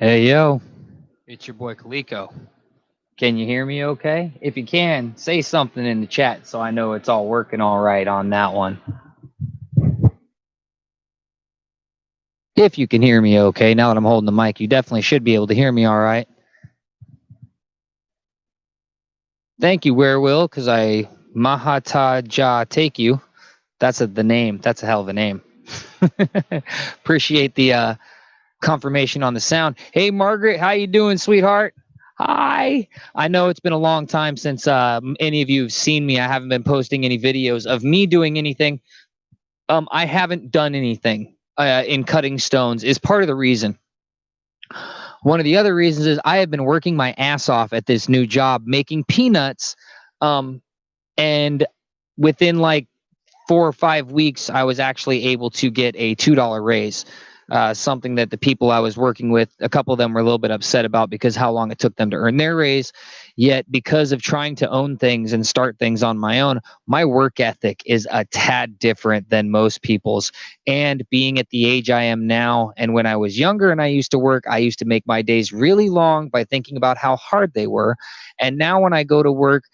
Hey, yo, it's your boy Kaliko. Can you hear me okay? If you can, say something in the chat so I know it's all working all right on that one. If you can hear me okay, now that I'm holding the mic, you definitely should be able to hear me all right. Thank you, Werewill, because I Mahata Ja take you. That's the name. That's a hell of a name. Appreciate the confirmation on the sound. Hey, Margaret, how you doing, sweetheart? Hi. I know it's been a long time since any of you have seen me. I haven't been posting any videos of me doing anything. I haven't done anything in cutting stones is part of the reason. One of the other reasons is I have been working my ass off at this new job making peanuts. And within like 4 or 5 weeks, I was actually able to get a $2 raise. Something that the people I was working with, a couple of them were a little bit upset about because how long it took them to earn their raise. Yet, because of trying to own things and start things on my own, my work ethic is a tad different than most people's. And being at the age I am now, and when I was younger and I used to work, I used to make my days really long by thinking about how hard they were. And now when I go to work,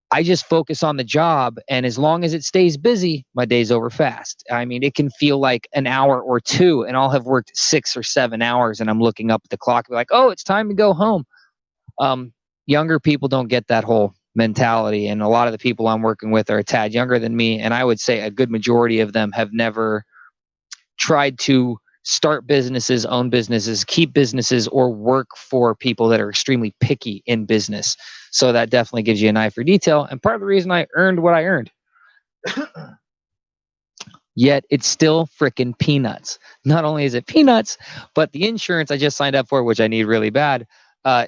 I just focus on the job, and as long as it stays busy, my day's over fast. I mean, it can feel like an hour or two, and I'll have worked 6 or 7 hours, and I'm looking up at the clock, and be like, "Oh, it's time to go home." Younger people don't get that whole mentality, and a lot of the people I'm working with are a tad younger than me, and I would say a good majority of them have never tried to start businesses, own businesses, keep businesses, or work for people that are extremely picky in business. So that definitely gives you an eye for detail. And part of the reason I earned what I earned. Yet it's still freaking peanuts. Not only is it peanuts, but the insurance I just signed up for, which I need really bad,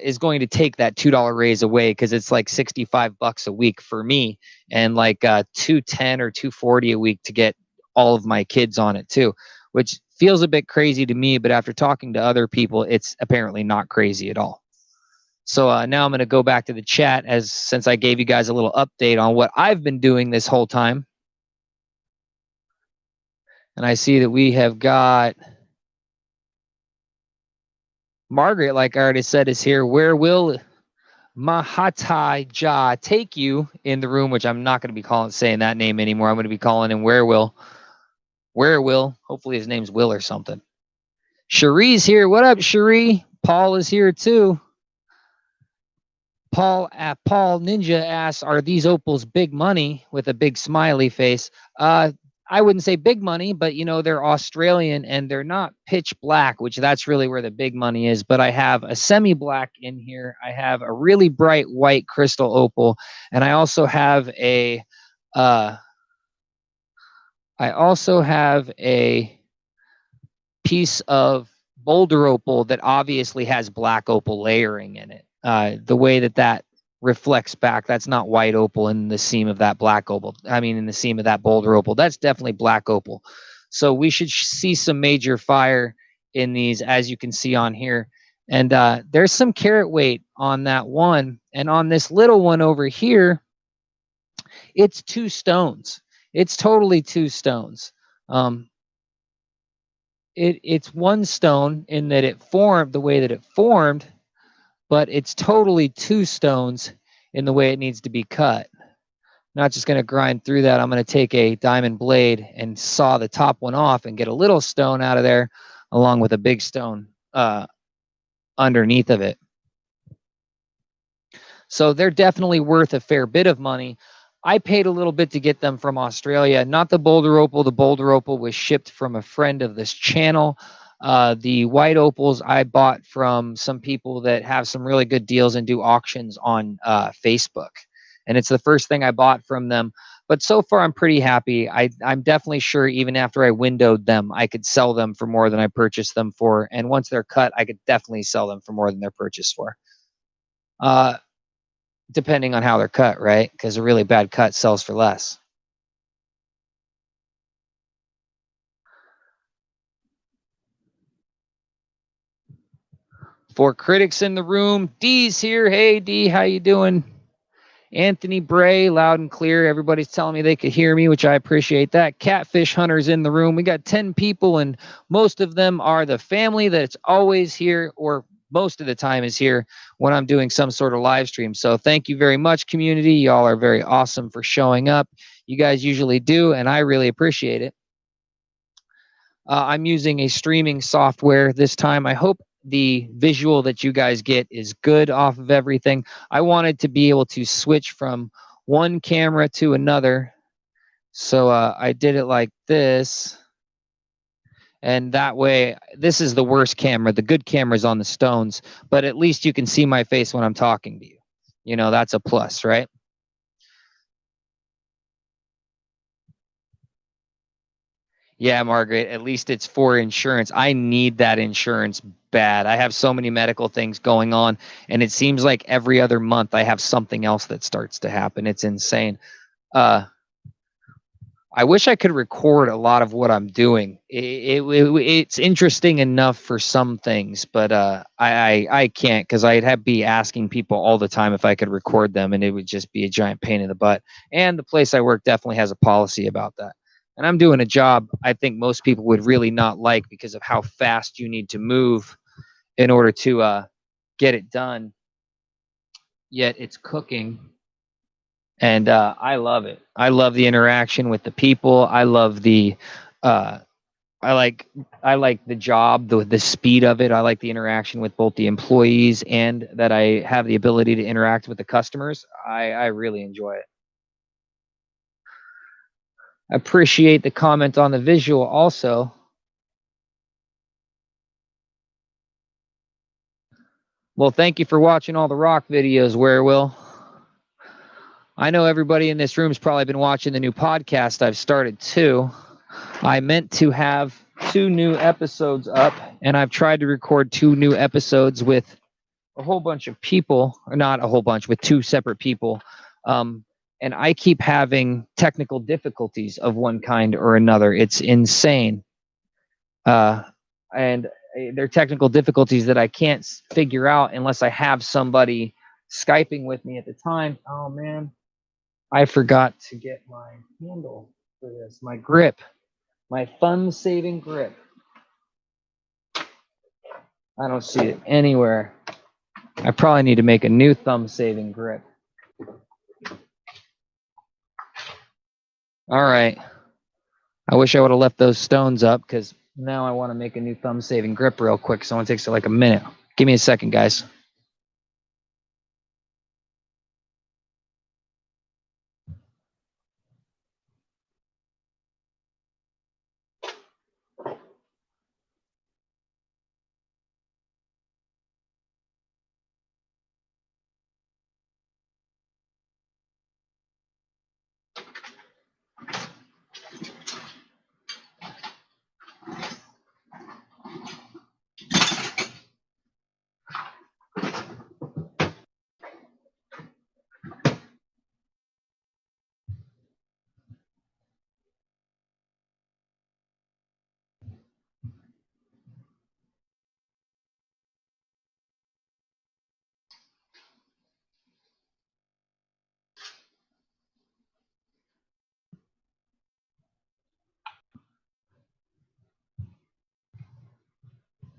is going to take that $2 raise away because it's like $65 a week for me, and like $210 or $240 a week to get all of my kids on it too, which feels a bit crazy to me. But after talking to other people, it's apparently not crazy at all. So now I'm going to go back to the chat since I gave you guys a little update on what I've been doing this whole time. And I see that we have got Margaret, like I already said, is here. Where will Mahatai Ja take you in the room, which I'm not going to be saying that name anymore. I'm going to be calling him Where Will. Hopefully his name's Will or something. Cherie's here. What up, Cherie? Paul is here too. Paul Ninja asks, "Are these opals big money?" with a big smiley face. I wouldn't say big money, but they're Australian and they're not pitch black, which that's really where the big money is. But I have a semi-black in here. I have a really bright white crystal opal, and I also have a piece of boulder opal that obviously has black opal layering in it. The way that reflects back, that's not white opal in the seam of that black opal. I mean, in the seam of that boulder opal, that's definitely black opal. So we should see some major fire in these, as you can see on here. And there's some carat weight on that one. And on this little one over here, it's 2 stones. It's totally 2 stones. It's 1 stone in that it formed the way that it formed, but it's totally 2 stones in the way it needs to be cut. Not just going to grind through that. I'm going to take a diamond blade and saw the top one off and get a little stone out of there along with a big stone underneath of it. So they're definitely worth a fair bit of money. I paid a little bit to get them from Australia, not the boulder opal. The boulder opal was shipped from a friend of this channel. The white opals I bought from some people that have some really good deals and do auctions on Facebook. And it's the first thing I bought from them. But so far, I'm pretty happy. I'm definitely sure even after I windowed them, I could sell them for more than I purchased them for. And once they're cut, I could definitely sell them for more than they're purchased for. Depending on how they're cut, right? Because a really bad cut sells for less. For critics in the room, D's here. Hey, D, how you doing? Anthony Bray, loud and clear. Everybody's telling me they could hear me, which I appreciate that. Catfish Hunters in the room. We got 10 people, and most of them are the family that's always here, or most of the time is here when I'm doing some sort of live stream. So thank you very much, community. Y'all are very awesome for showing up. You guys usually do, and I really appreciate it. I'm using a streaming software this time. I hope the visual that you guys get is good off of everything. I wanted to be able to switch from one camera to another. So I did it like this. And that way, this is the worst camera. The good camera's on the stones, but at least you can see my face when I'm talking to you. You know, that's a plus, right? Yeah, Margaret, at least it's for insurance. I need that insurance bad. I have so many medical things going on, and it seems like every other month I have something else that starts to happen. It's insane. I wish I could record a lot of what I'm doing. It's interesting enough for some things, but I can't, because I'd be asking people all the time if I could record them, and it would just be a giant pain in the butt. And the place I work definitely has a policy about that. And I'm doing a job I think most people would really not like because of how fast you need to move in order to get it done. Yet it's cooking. And I love it. I love the interaction with the people. I love the, I like the job, the speed of it. I like the interaction with both the employees and that I have the ability to interact with the customers. I really enjoy it. I appreciate the comment on the visual also. Well, thank you for watching all the rock videos, Will. I know everybody in this room's probably been watching the new podcast I've started too. I meant to have 2 new episodes up, and I've tried to record 2 new episodes with a whole bunch of people, or not a whole bunch, with 2 separate people. And I keep having technical difficulties of one kind or another. It's insane. And they're technical difficulties that I can't figure out unless I have somebody Skyping with me at the time. Oh, man. I forgot to get my handle for this, my grip, my thumb-saving grip. I don't see it anywhere. I probably need to make a new thumb-saving grip. All right. I wish I would have left those stones up, because now I want to make a new thumb-saving grip real quick. So it takes like a minute. Give me a second, guys.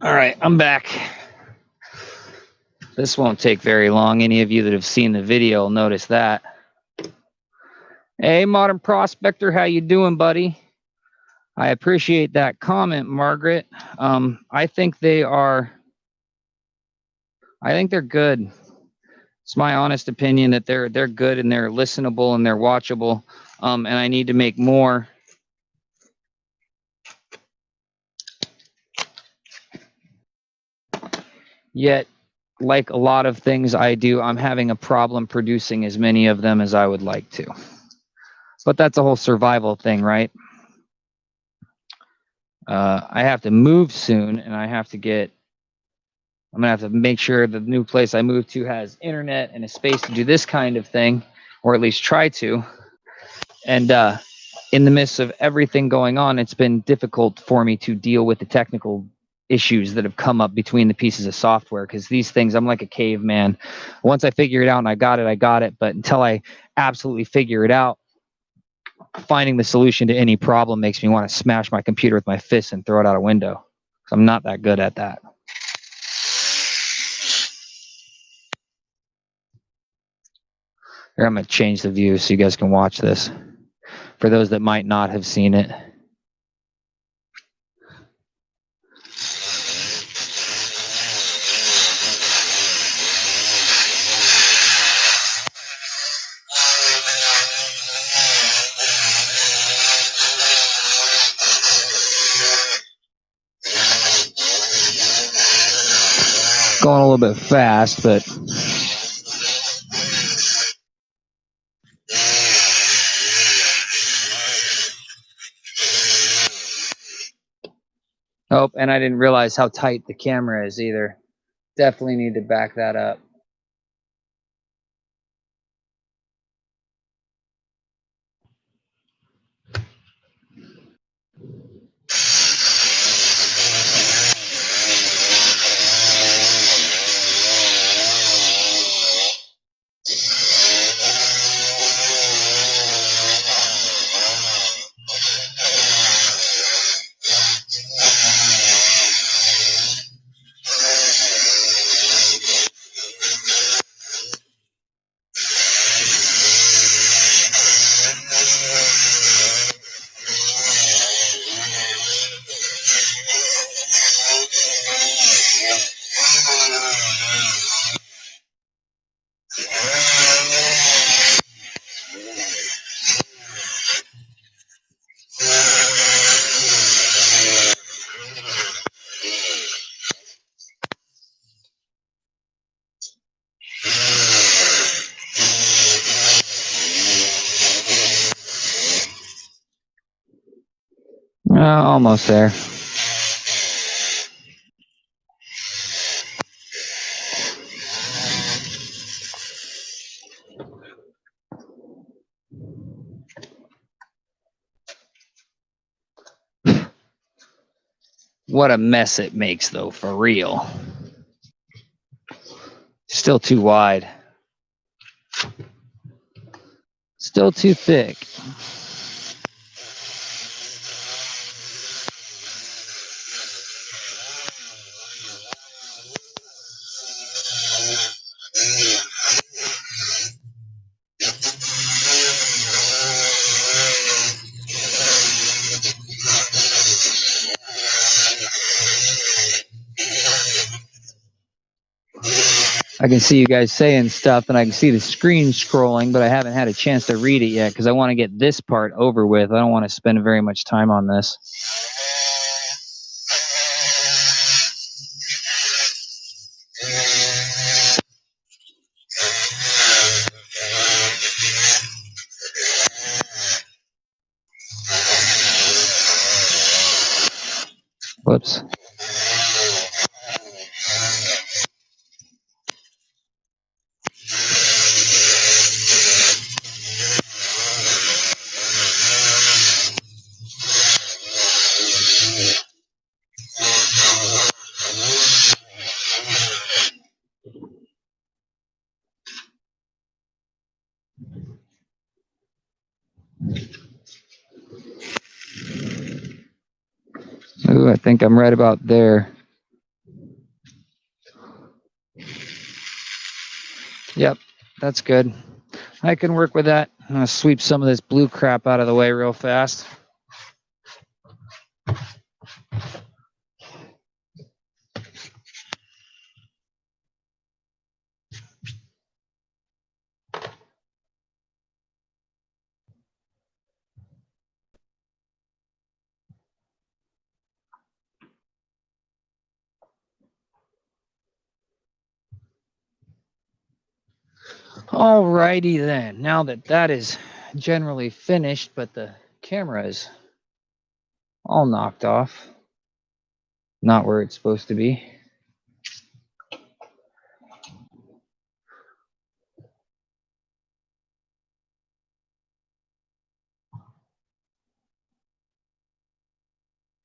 All right, I'm back. This won't take very long. Any of you that have seen the video will notice that. Hey, Modern Prospector, how you doing, buddy? I appreciate that comment, Margaret. I think they're good. It's my honest opinion that they're good and they're listenable and they're watchable. And I need to make more. Yet, like a lot of things I do, I'm having a problem producing as many of them as I would like to. But that's a whole survival thing, right? I have to move soon, and I'm going to have to make sure the new place I move to has internet and a space to do this kind of thing, or at least try to. And in the midst of everything going on, it's been difficult for me to deal with the technical issues that have come up between the pieces of software, because these things, I'm like a caveman. Once I figure it out and I got it. But until I absolutely figure it out, finding the solution to any problem makes me want to smash my computer with my fist and throw it out a window. I'm not that good at that. Here, I'm going to change the view so you guys can watch this. For those that might not have seen it. Going a little bit fast, but oh, and I didn't realize how tight the camera is either. Definitely need to back that up. Almost there. What a mess it makes, though, for real. Still too wide. Still too thick. I can see you guys saying stuff, and I can see the screen scrolling, but I haven't had a chance to read it yet because I want to get this part over with. I don't want to spend very much time on this. Whoops. Ooh, I think I'm right about there. Yep, that's good. I can work with that. I'm going to sweep some of this blue crap out of the way real fast. Alrighty then. Now that that is generally finished, but the camera is all knocked off. Not where it's supposed to be.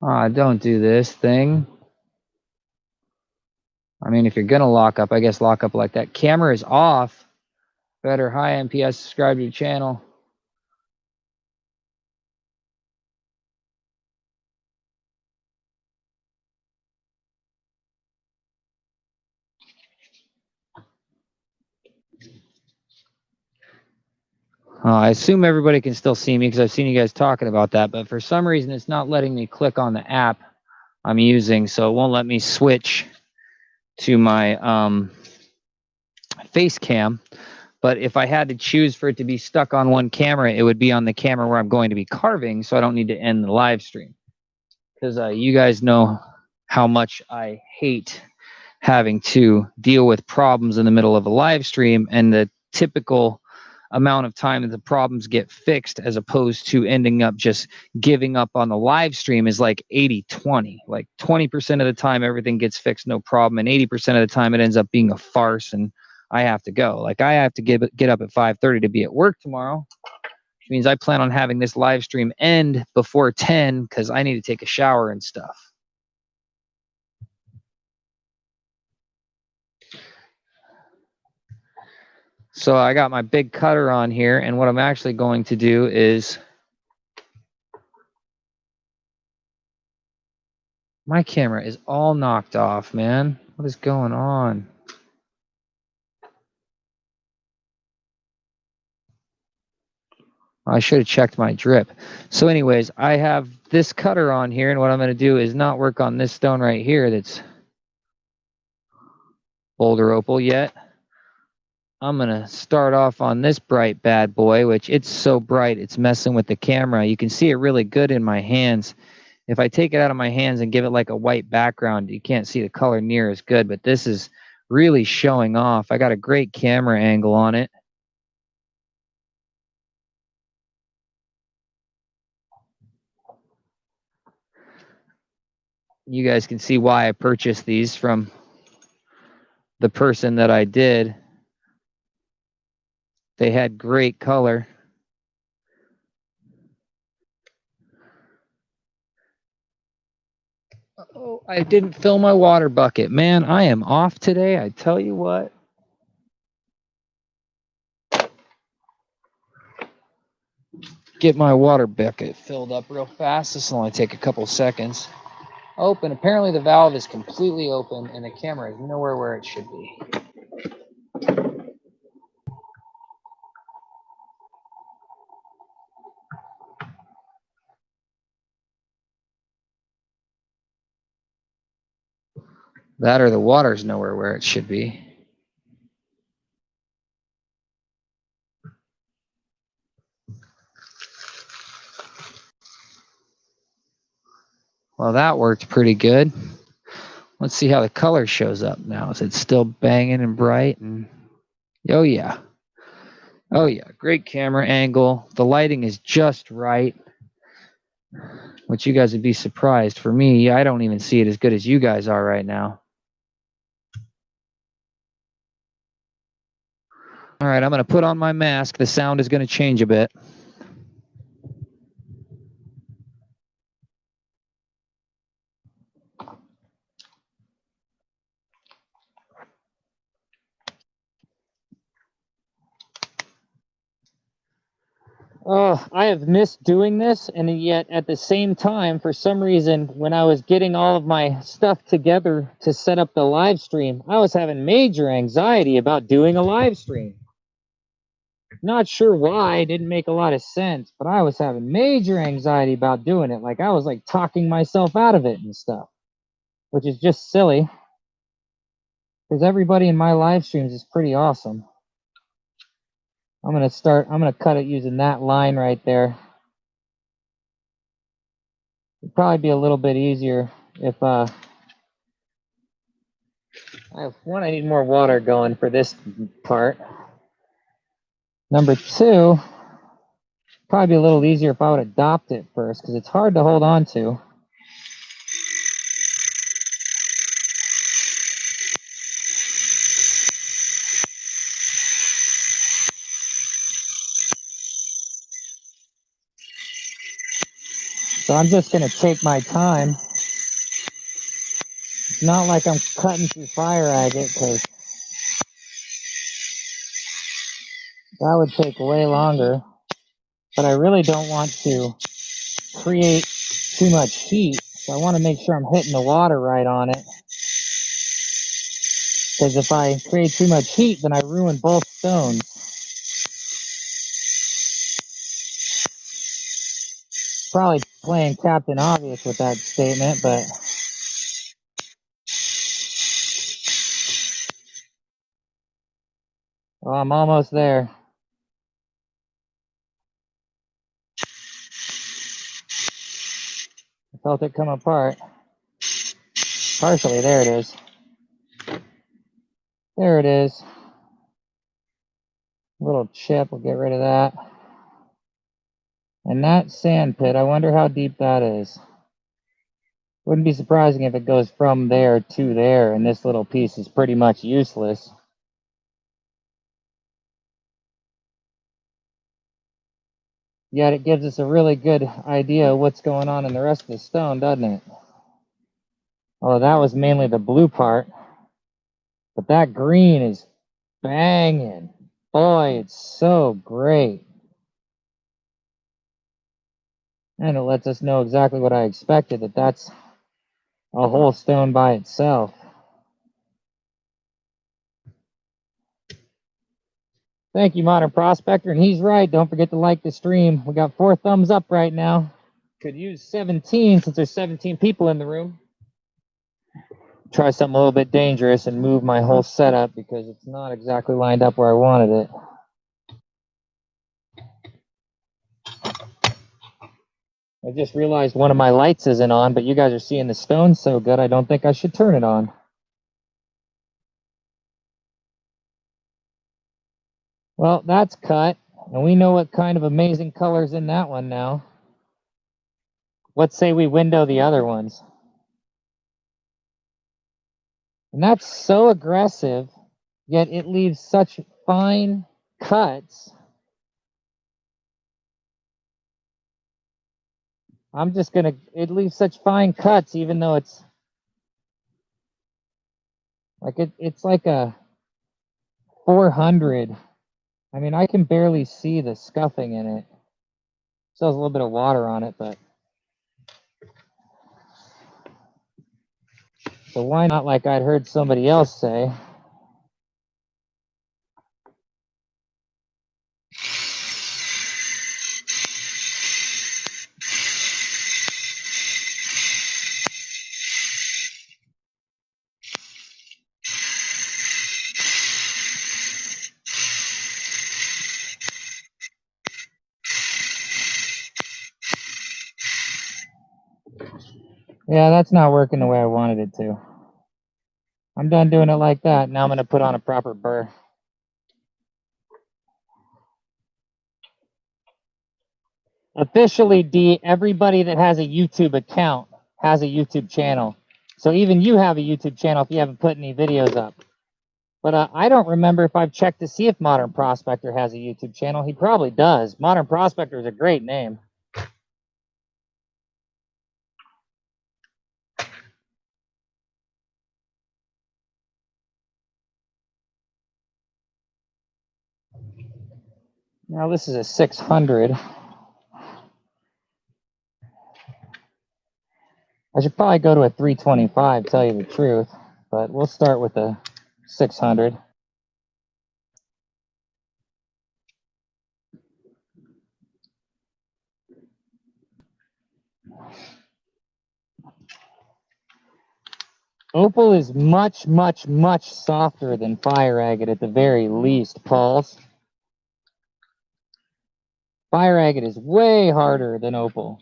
Don't do this thing. I mean, if you're going to lock up, I guess lock up like that. Camera is off. Better. Hi, MPS. Subscribe to your channel. I assume everybody can still see me because I've seen you guys talking about that, but for some reason it's not letting me click on the app I'm using, so it won't let me switch to my face cam. But if I had to choose for it to be stuck on one camera, it would be on the camera where I'm going to be carving, so I don't need to end the live stream. Because you guys know how much I hate having to deal with problems in the middle of a live stream, and the typical amount of time that the problems get fixed as opposed to ending up just giving up on the live stream is like 80-20. Like 20% of the time everything gets fixed, no problem, and 80% of the time it ends up being a farce and I have to go. Like I have to get up at 5:30 to be at work tomorrow, which means I plan on having this live stream end before 10 because I need to take a shower and stuff. So I got my big cutter on here, and what I'm actually going to do is my camera is all knocked off, man. What is going on? I should have checked my drip. So anyways, I have this cutter on here, and what I'm going to do is not work on this stone right here that's boulder opal yet. I'm going to start off on this bright bad boy, which it's so bright it's messing with the camera. You can see it really good in my hands. If I take it out of my hands and give it like a white background, you can't see the color near as good, but this is really showing off. I got a great camera angle on it. You guys can see why I purchased these from the person that I did. They had great color. Oh, I didn't fill my water bucket. Man, I am off today. I tell you what. Get my water bucket filled up real fast. This will only take a couple seconds. Open. Apparently the valve is completely open and the camera is nowhere where it should be. That or the water's nowhere where it should be. Well, that worked pretty good. Let's see how the color shows up now. Is it still banging and bright? And oh yeah. Oh yeah, great camera angle. The lighting is just right, which you guys would be surprised. For me, I don't even see it as good as you guys are right now. All right, I'm going to put on my mask. The sound is going to change a bit. Oh, I have missed doing this, and yet at the same time, for some reason, when I was getting all of my stuff together to set up the live stream, I was having major anxiety about doing a live stream. Not sure why, it didn't make a lot of sense, but I was having major anxiety about doing it. Like I was like talking myself out of it and stuff, which is just silly because everybody in my live streams is pretty awesome. I'm going to cut it using that line right there. It'd probably be a little bit easier if, I need more water going for this part. Number two, probably be a little easier if I would adopt it first because it's hard to hold on to. So I'm just going to take my time. It's not like I'm cutting through fire agate because that would take way longer. But I really don't want to create too much heat. So I want to make sure I'm hitting the water right on it. Because if I create too much heat, then I ruin both stones. probably playing Captain Obvious with that statement, but well, I'm almost there. I felt it come apart. Partially, there it is. There it is. Little chip, we'll get rid of that. And that sand pit, I wonder how deep that is. Wouldn't be surprising if it goes from there to there, and this little piece is pretty much useless. Yet it gives us a really good idea of what's going on in the rest of the stone, doesn't it? Oh, that was mainly the blue part. But that green is banging. Boy, it's so great. And it lets us know exactly what I expected, that that's a whole stone by itself. Thank you, Modern Prospector, and he's right. Don't forget to like the stream. We got 4 thumbs up right now. Could use 17 since there's 17 people in the room. Try something a little bit dangerous and move my whole setup because it's not exactly lined up where I wanted it. I just realized one of my lights isn't on, but you guys are seeing the stone so good, I don't think I should turn it on. Well, that's cut, and we know what kind of amazing color's in that one now. Let's say we window the other ones. And that's so aggressive, yet it leaves such fine cuts. I'm just gonna, it leaves such fine cuts even though it's like it's like a 400. I mean, I can barely see the scuffing in it. Still has a little bit of water on it, but so why not, like I'd heard somebody else say? Yeah, that's not working the way I wanted it to. I'm done doing it like that. Now I'm going to put on a proper burr. Officially, D, everybody that has a YouTube account has a YouTube channel. So even you have a YouTube channel if you haven't put any videos up. But I don't remember if I've checked to see if Modern Prospector has a YouTube channel. He probably does. Modern Prospector is a great name. Now this is a 600. I should probably go to a 325, tell you the truth. But we'll start with a 600. Opal is much, much, much softer than fire agate at the very least, Pauls. Fire agate is way harder than opal.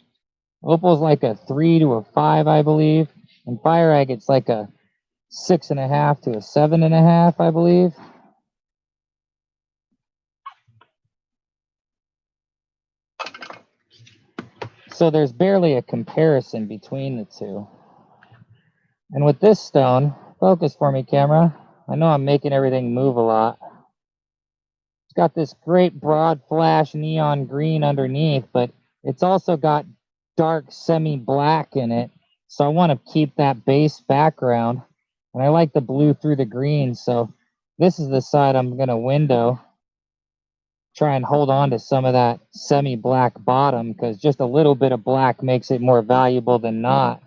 Opal's like a 3 to a 5, I believe. And fire agate's like a 6.5 to a 7.5, I believe. So there's barely a comparison between the two. And with this stone, focus for me, camera. I know I'm making everything move a lot. It's got this great broad flash neon green underneath, but it's also got dark semi-black in it. So I want to keep that base background. And I like the blue through the green, so this is the side I'm going to window. Try and hold on to some of that semi-black bottom, because just a little bit of black makes it more valuable than not.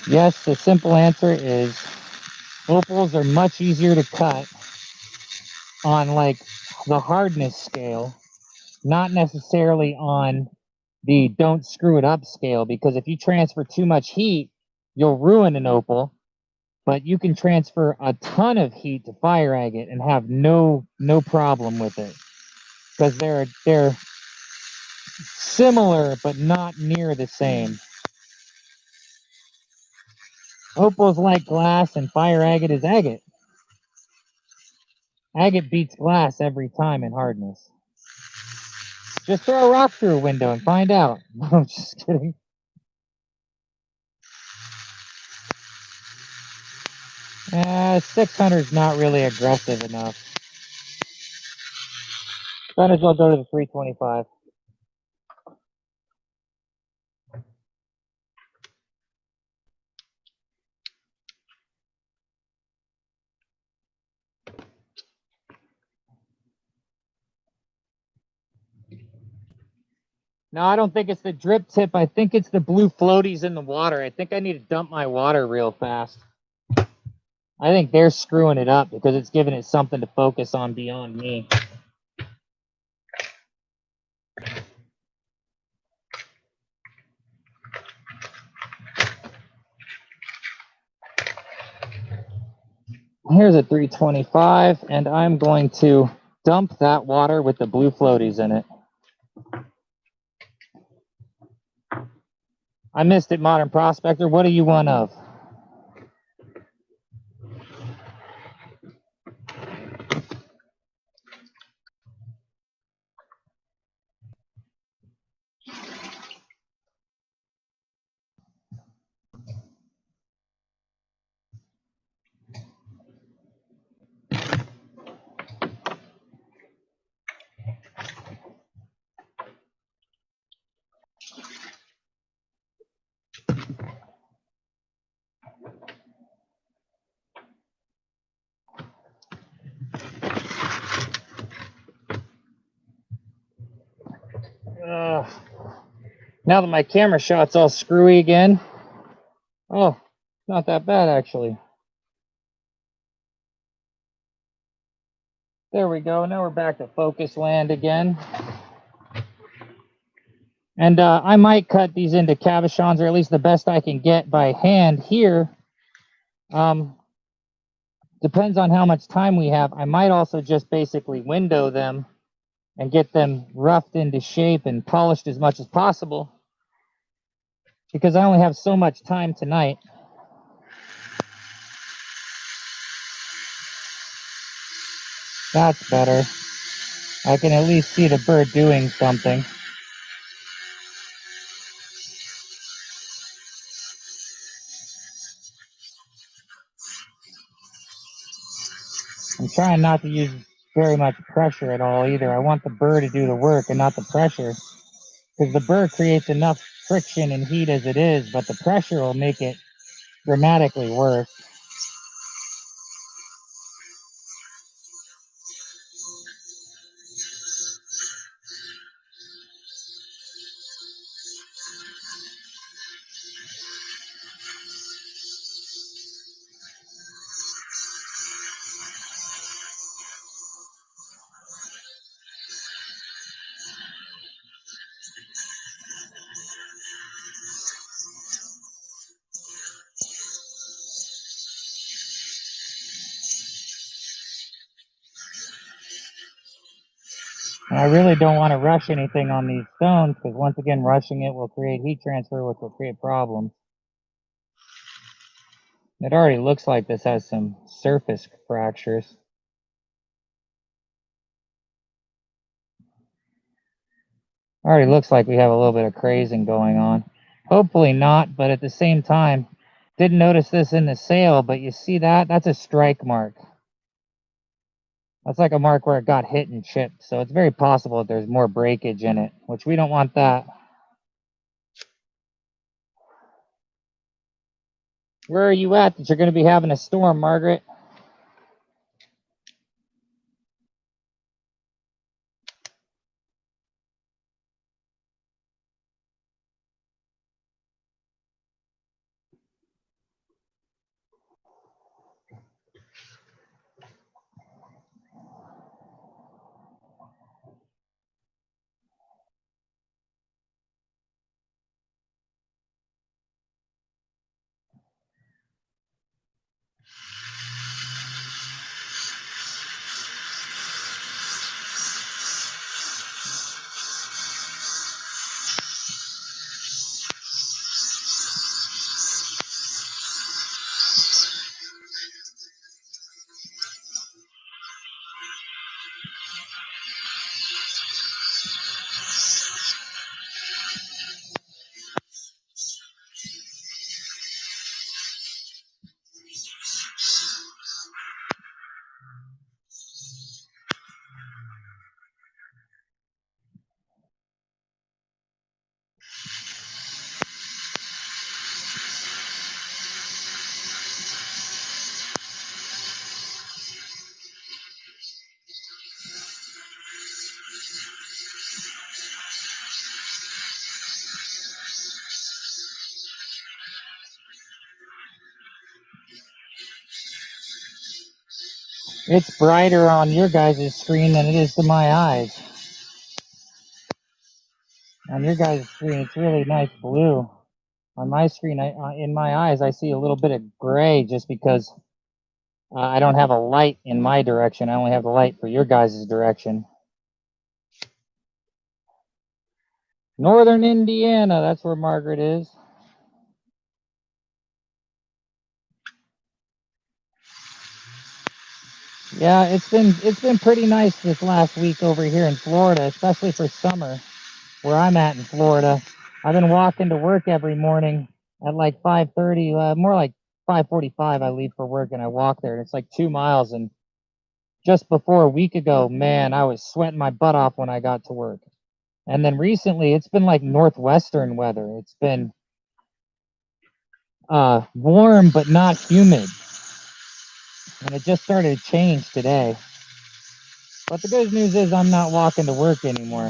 Yes, the simple answer is opals are much easier to cut on like the hardness scale, not necessarily on the don't screw it up scale, because if you transfer too much heat, you'll ruin an opal. But you can transfer a ton of heat to fire agate and have no problem with it, because they're similar but not near the same. Opal's like glass and fire agate is agate. Agate beats glass every time in hardness. Just throw a rock through a window and find out. I'm just kidding. Eh, 600 is not really aggressive enough. Might as well go to the 325. No, I don't think it's the drip tip. I think it's the blue floaties in the water. I think I need to dump my water real fast. I think they're screwing it up because it's giving it something to focus on beyond me. Here's a 325, and I'm going to dump that water with the blue floaties in it. I missed it, Modern Prospector. What do you want of? Now that my camera shot's all screwy again. Oh, not that bad actually. There we go. Now we're back to focus land again. And I might cut these into cabochons, or at least the best I can get by hand here. Depends on how much time we have. I might also just basically window them and get them roughed into shape and polished as much as possible, because I only have so much time tonight. That's better. I can at least see the bird doing something. I'm trying not to use very much pressure at all either. I want the burr to do the work and not the pressure, because the burr creates enough friction and heat as it is, but the pressure will make it dramatically worse. And I really don't want to rush anything on these stones, because once again, rushing it will create heat transfer, which will create problems. It already looks like this has some surface fractures. Already looks like we have a little bit of crazing going on. Hopefully not, but at the same time, didn't notice this in the sail, but you see that? That's a strike mark. That's like a mark where it got hit and chipped, so it's very possible that there's more breakage in it, which we don't want that. Where are you at that you're going to be having a storm, Margaret? It's brighter on your guys' screen than it is to my eyes. On your guys' screen, it's really nice blue. On my screen, in my eyes, I see a little bit of gray just because I don't have a light in my direction. I only have the light for your guys' direction. Northern Indiana, that's where Margaret is. Yeah, it's been pretty nice this last week over here in Florida, especially for summer, where I'm at in Florida. I've been walking to work every morning at like 5:30, more like 5:45. I leave for work and I walk there, and it's like 2 miles. And just before a week ago, man, I was sweating my butt off when I got to work. And then recently, it's been like northwestern weather. It's been warm but not humid, and it just started to change today. But the good news is I'm not walking to work anymore.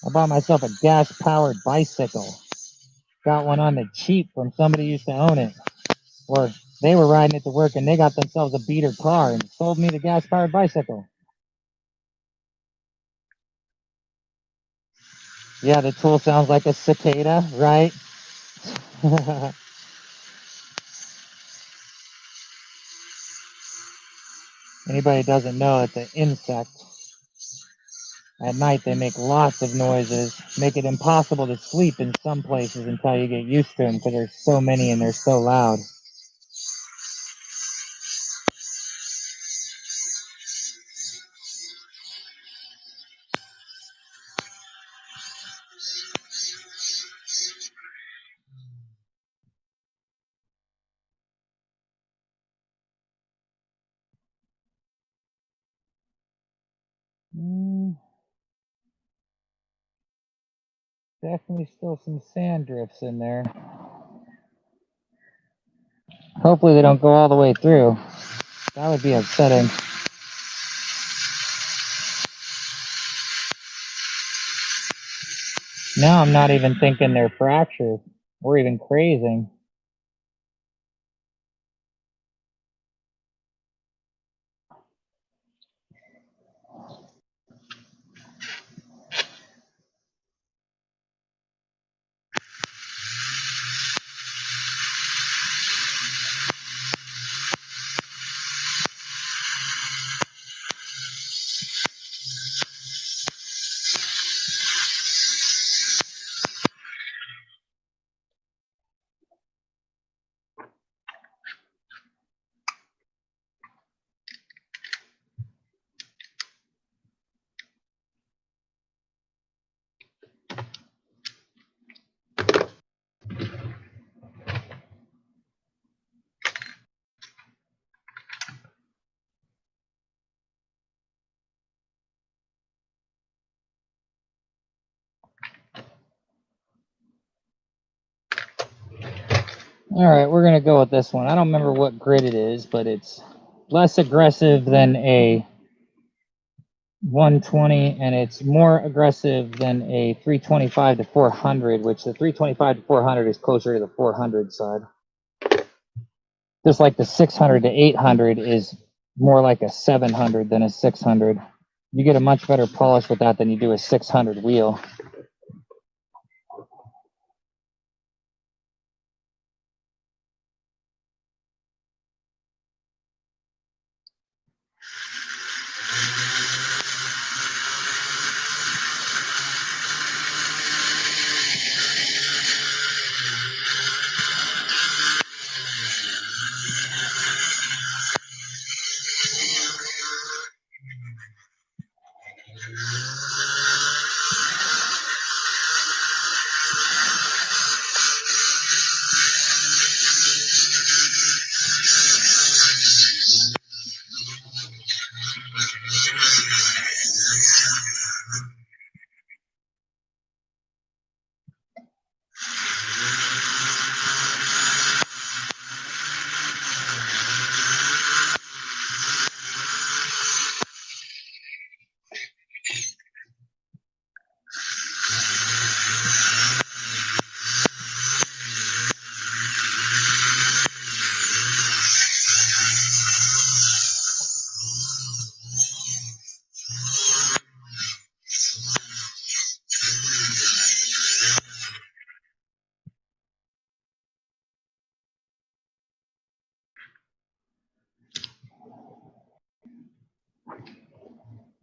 I bought myself a gas-powered bicycle. Got one on the cheap from somebody who used to own it. Or they were riding it to work and they got themselves a beater car and sold me the gas-powered bicycle. Yeah, the tool sounds like a cicada, right? Anybody doesn't know, it's an insect. At night, they make lots of noises, make it impossible to sleep in some places until you get used to them because there's so many and they're so loud. Definitely still some sand drifts in there. Hopefully they don't go all the way through. That would be upsetting. Now I'm not even thinking they're fractured or even crazing. All right, we're going to go with this one. I don't remember what grit it is, but it's less aggressive than a 120, and it's more aggressive than a 325 to 400, which the 325 to 400 is closer to the 400 side. Just like the 600 to 800 is more like a 700 than a 600. You get a much better polish with that than you do a 600 wheel.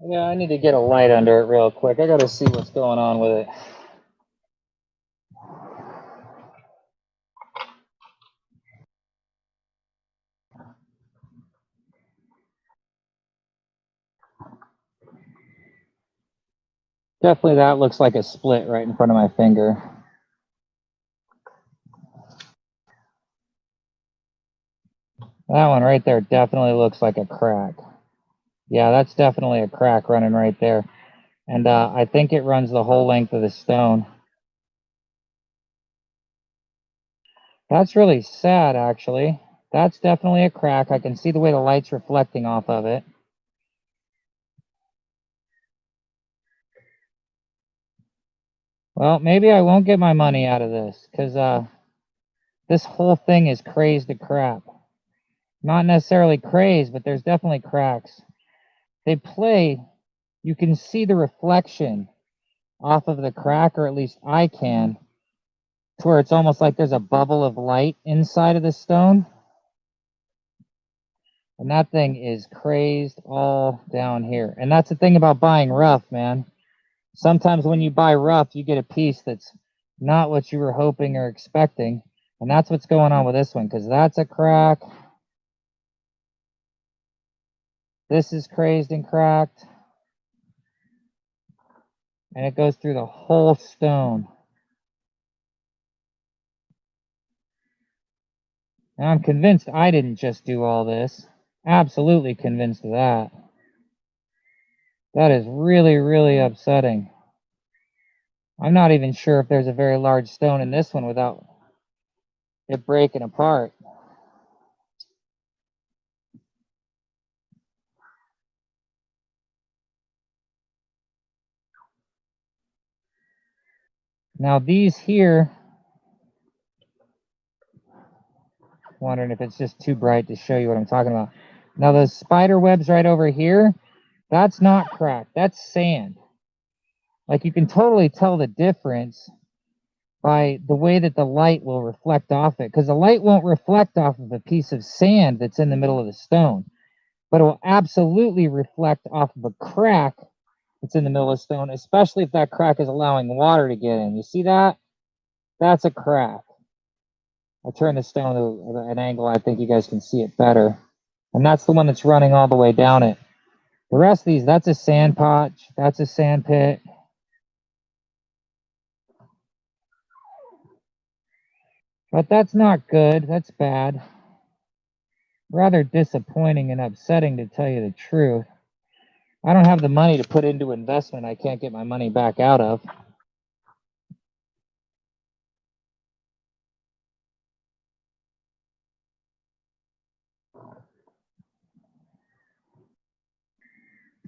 Yeah, I need to get a light under it real quick. I gotta see what's going on with it. Definitely that looks like a split right in front of my finger. That one right there definitely looks like a crack. Yeah, that's definitely a crack running right there. And I think it runs the whole length of the stone. That's really sad, actually. That's definitely a crack. I can see the way the light's reflecting off of it. Well, maybe I won't get my money out of this, because this whole thing is crazed to crap. Not necessarily crazed, but there's definitely cracks. They play, you can see the reflection off of the crack, or at least I can, to where it's almost like there's a bubble of light inside of the stone. And that thing is crazed all down here. And that's the thing about buying rough, man. Sometimes when you buy rough, you get a piece that's not what you were hoping or expecting. And that's what's going on with this one, because that's a crack. This is crazed and cracked. And it goes through the whole stone. Now I'm convinced I didn't just do all this. Absolutely convinced of that. That is really, really upsetting. I'm not even sure if there's a very large stone in this one without it breaking apart. Now these here, wondering if it's just too bright to show you what I'm talking about. Now those spider webs right over here, that's not cracked, that's sand. Like you can totally tell the difference by the way that the light will reflect off it, because the light won't reflect off of a piece of sand that's in the middle of the stone, but it will absolutely reflect off of a crack that's in the middle of the stone, especially if that crack is allowing water to get in. You see that? That's a crack. I'll turn the stone to an angle I think you guys can see it better. And that's the one that's running all the way down it. The rest of these, that's a sand potch, that's a sand pit. But that's not good, that's bad. Rather disappointing and upsetting, to tell you the truth. I don't have the money to put into investment I can't get my money back out of.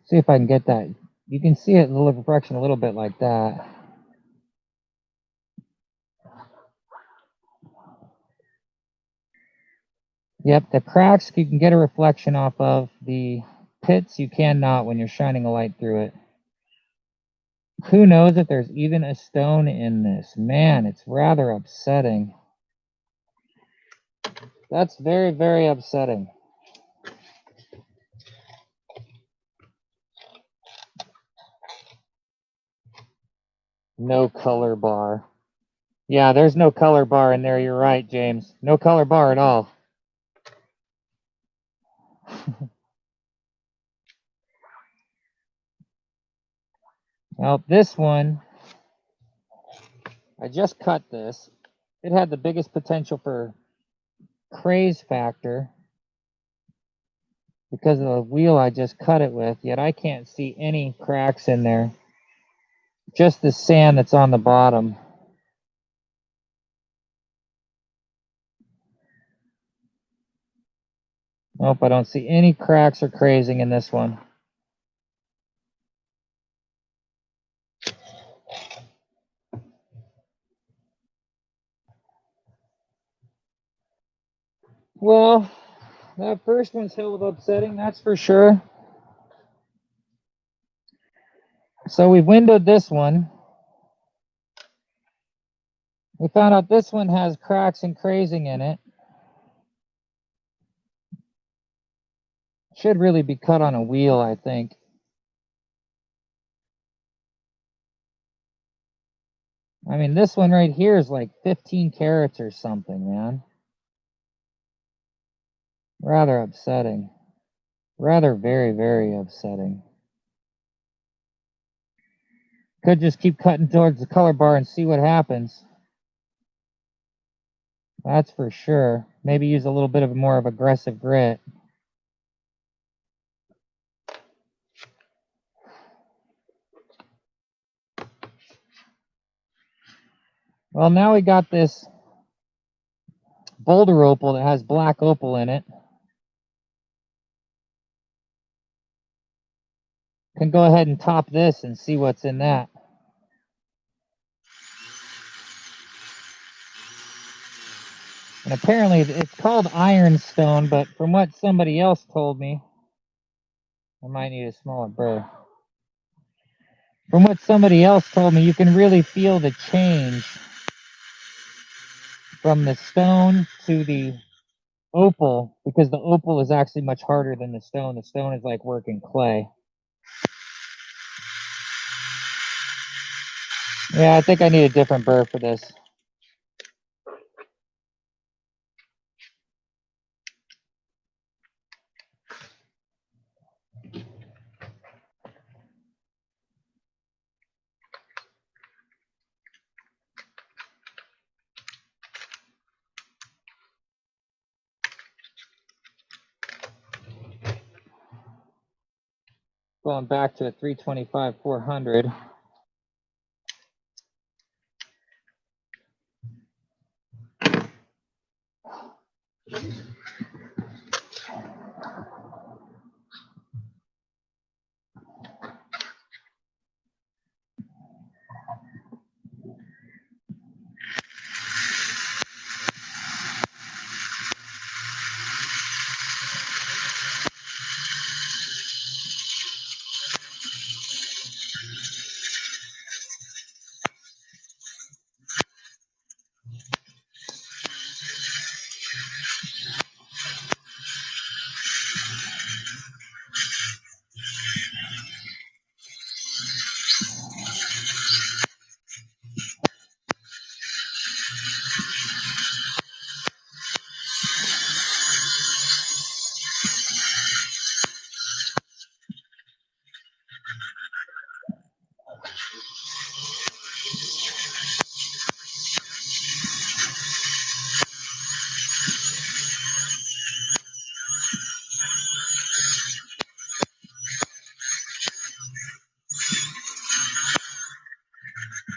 See if I can get that. You can see it in the reflection a little bit like that. Yep, the cracks you can get a reflection off of. The pits you cannot when you're shining a light through it. Who knows if there's even a stone in this? Man, it's rather upsetting. That's very, very upsetting. No color bar. Yeah, there's no color bar in there. You're right, James. No color bar at all. Now, this one, I just cut this. It had the biggest potential for craze factor because of the wheel I just cut it with, yet I can't see any cracks in there. Just the sand that's on the bottom. Nope, I don't see any cracks or crazing in this one. Well, that first one's hell of upsetting, that's for sure. So we windowed this one. We found out this one has cracks and crazing in it. Should really be cut on a wheel, I think. I mean, this one right here is like 15 carats or something, man. Rather upsetting. Rather very, very upsetting. Could just keep cutting towards the color bar and see what happens. That's for sure. Maybe use a little bit of more of aggressive grit. Well, now we got this boulder opal that has black opal in it. Can go ahead and top this and see what's in that. And apparently it's called ironstone, but from what somebody else told me, I might need a smaller burr. From what somebody else told me, you can really feel the change from the stone to the opal, because the opal is actually much harder than the stone. The stone is like working clay. Yeah, I think I need a different burr for this. Going back to a 325-400.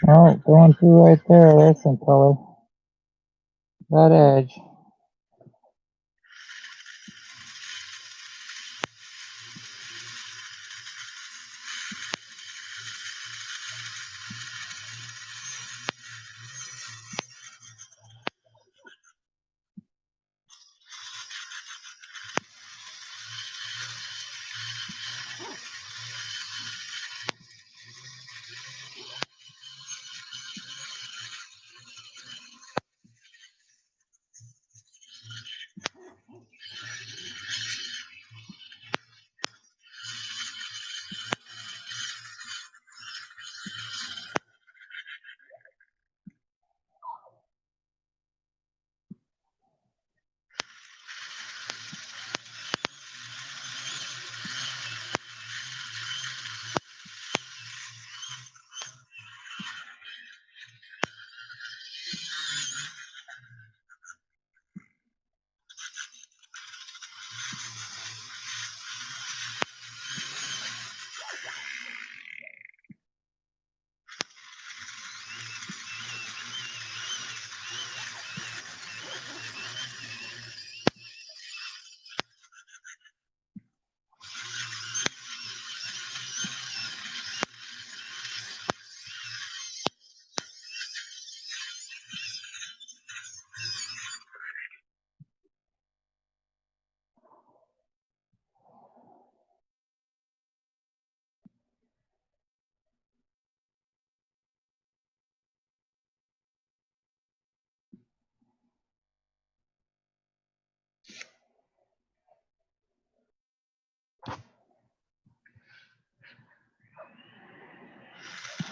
Oh, going through right there. There's some color. That edge.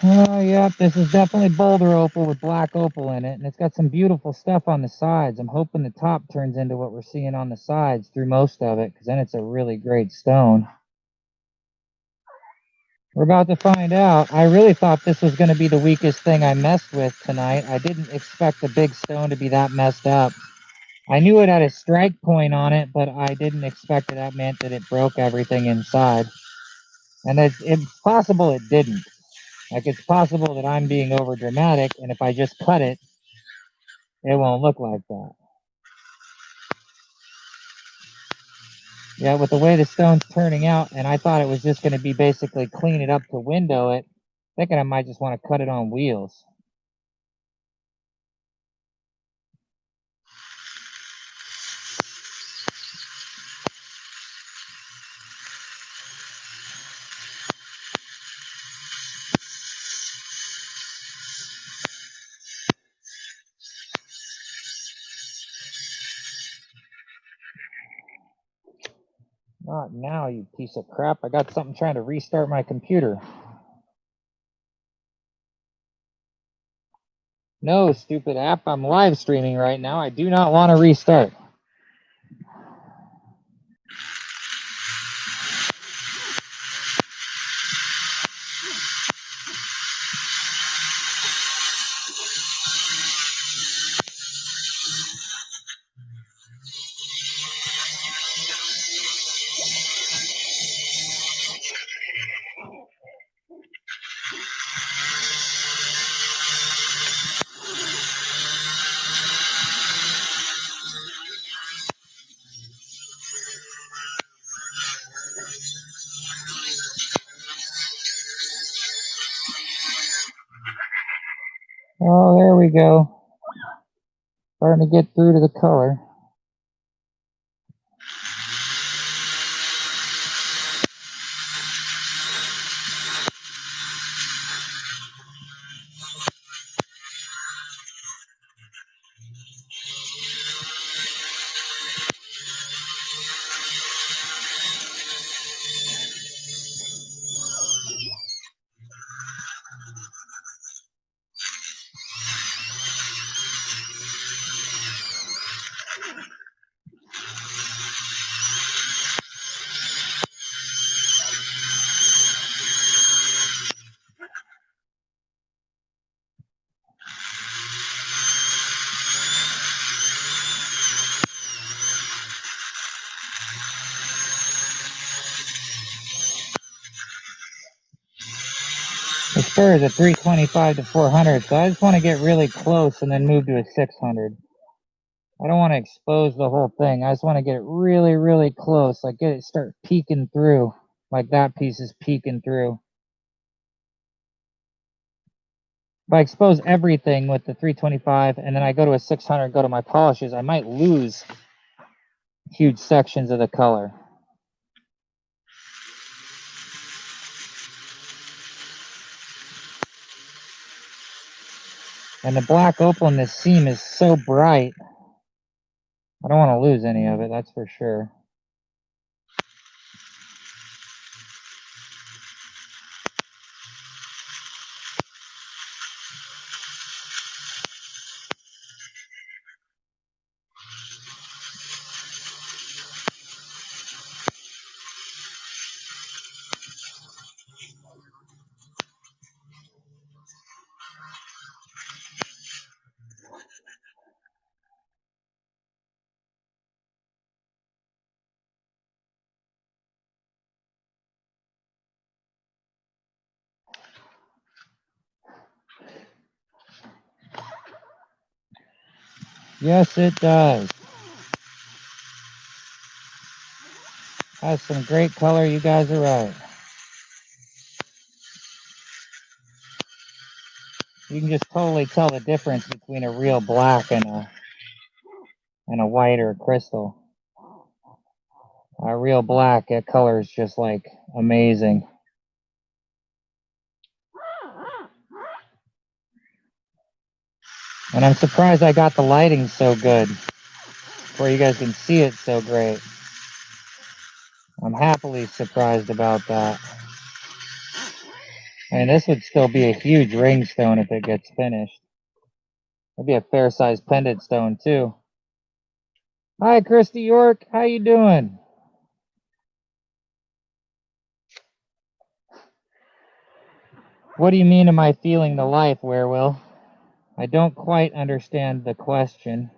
Oh, yep, this is definitely boulder opal with black opal in it, and it's got some beautiful stuff on the sides. I'm hoping the top turns into what we're seeing on the sides through most of it, because then it's a really great stone. We're about to find out. I really thought this was going to be the weakest thing I messed with tonight. I didn't expect the big stone to be that messed up. I knew it had a strike point on it, but I didn't expect that meant that it broke everything inside. And it's possible it didn't. Like, it's possible that I'm being over dramatic, and if I just cut it, it won't look like that. Yeah, with the way the stone's turning out, and I thought it was just going to be basically clean it up to window it, thinking I might just want to cut it on wheels. Not now, you piece of crap. I got something trying to restart my computer. No, stupid app. I'm live streaming right now. I do not want to restart. Oh, there we go. Starting to get through to the color. The spur is a 325 to 400, so I just want to get really close and then move to a 600. I don't want to expose the whole thing. I just want to get it really, really close. Like, get it start peeking through. Like that piece is peeking through. If I expose everything with the 325 and then I go to a 600, go to my polishes, I might lose huge sections of the color. And the black opal in this seam is so bright. I don't want to lose any of it, that's for sure. Yes, it does. Has some great color, you guys are right. You can just totally tell the difference between a real black and a white or a crystal. A real black, that color is just like amazing. And I'm surprised I got the lighting so good, where you guys can see it so great. I'm happily surprised about that. I mean, this would still be a huge ring stone if it gets finished. It'd be a fair-sized pendant stone, too. Hi, Christy York. How you doing? What do you mean, am I feeling the life, Werewill? I don't quite understand the question.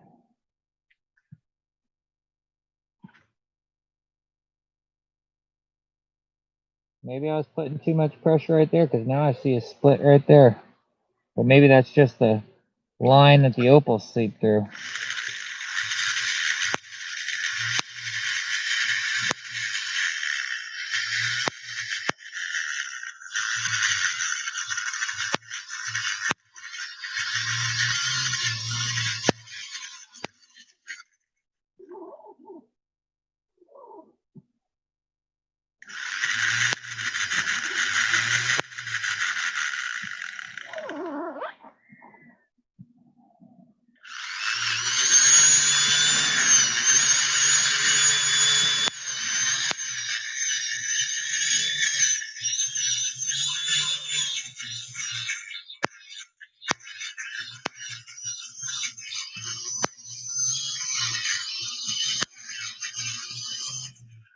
Maybe I was putting too much pressure right there, because now I see a split right there. But maybe that's just the line that the opals seep through.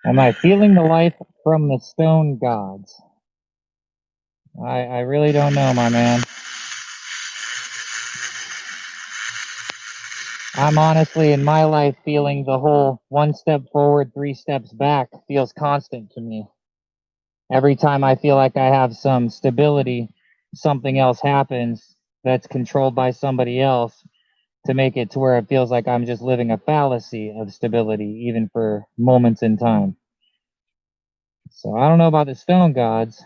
Am I feeling the life from the stone gods? I really don't know, my man. I'm honestly, in my life, feeling the whole 1 step forward, 3 steps back feels constant to me. Every time I feel like I have some stability, something else happens that's controlled by somebody else to make it to where it feels like I'm just living a fallacy of stability, even for moments in time. So I don't know about the stone gods.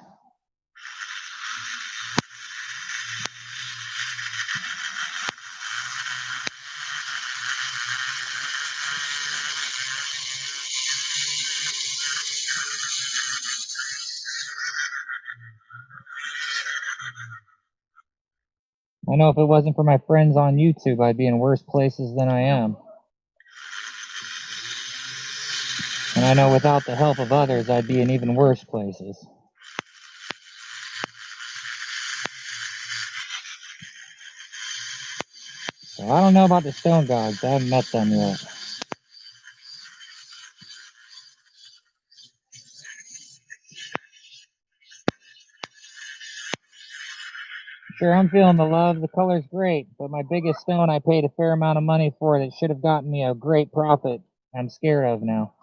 I know if it wasn't for my friends on YouTube, I'd be in worse places than I am. And I know without the help of others, I'd be in even worse places. So I don't know about the stone gods. I haven't met them yet. Sure, I'm feeling the love. The color's great, but my biggest stone I paid a fair amount of money for that should have gotten me a great profit, I'm scared of now.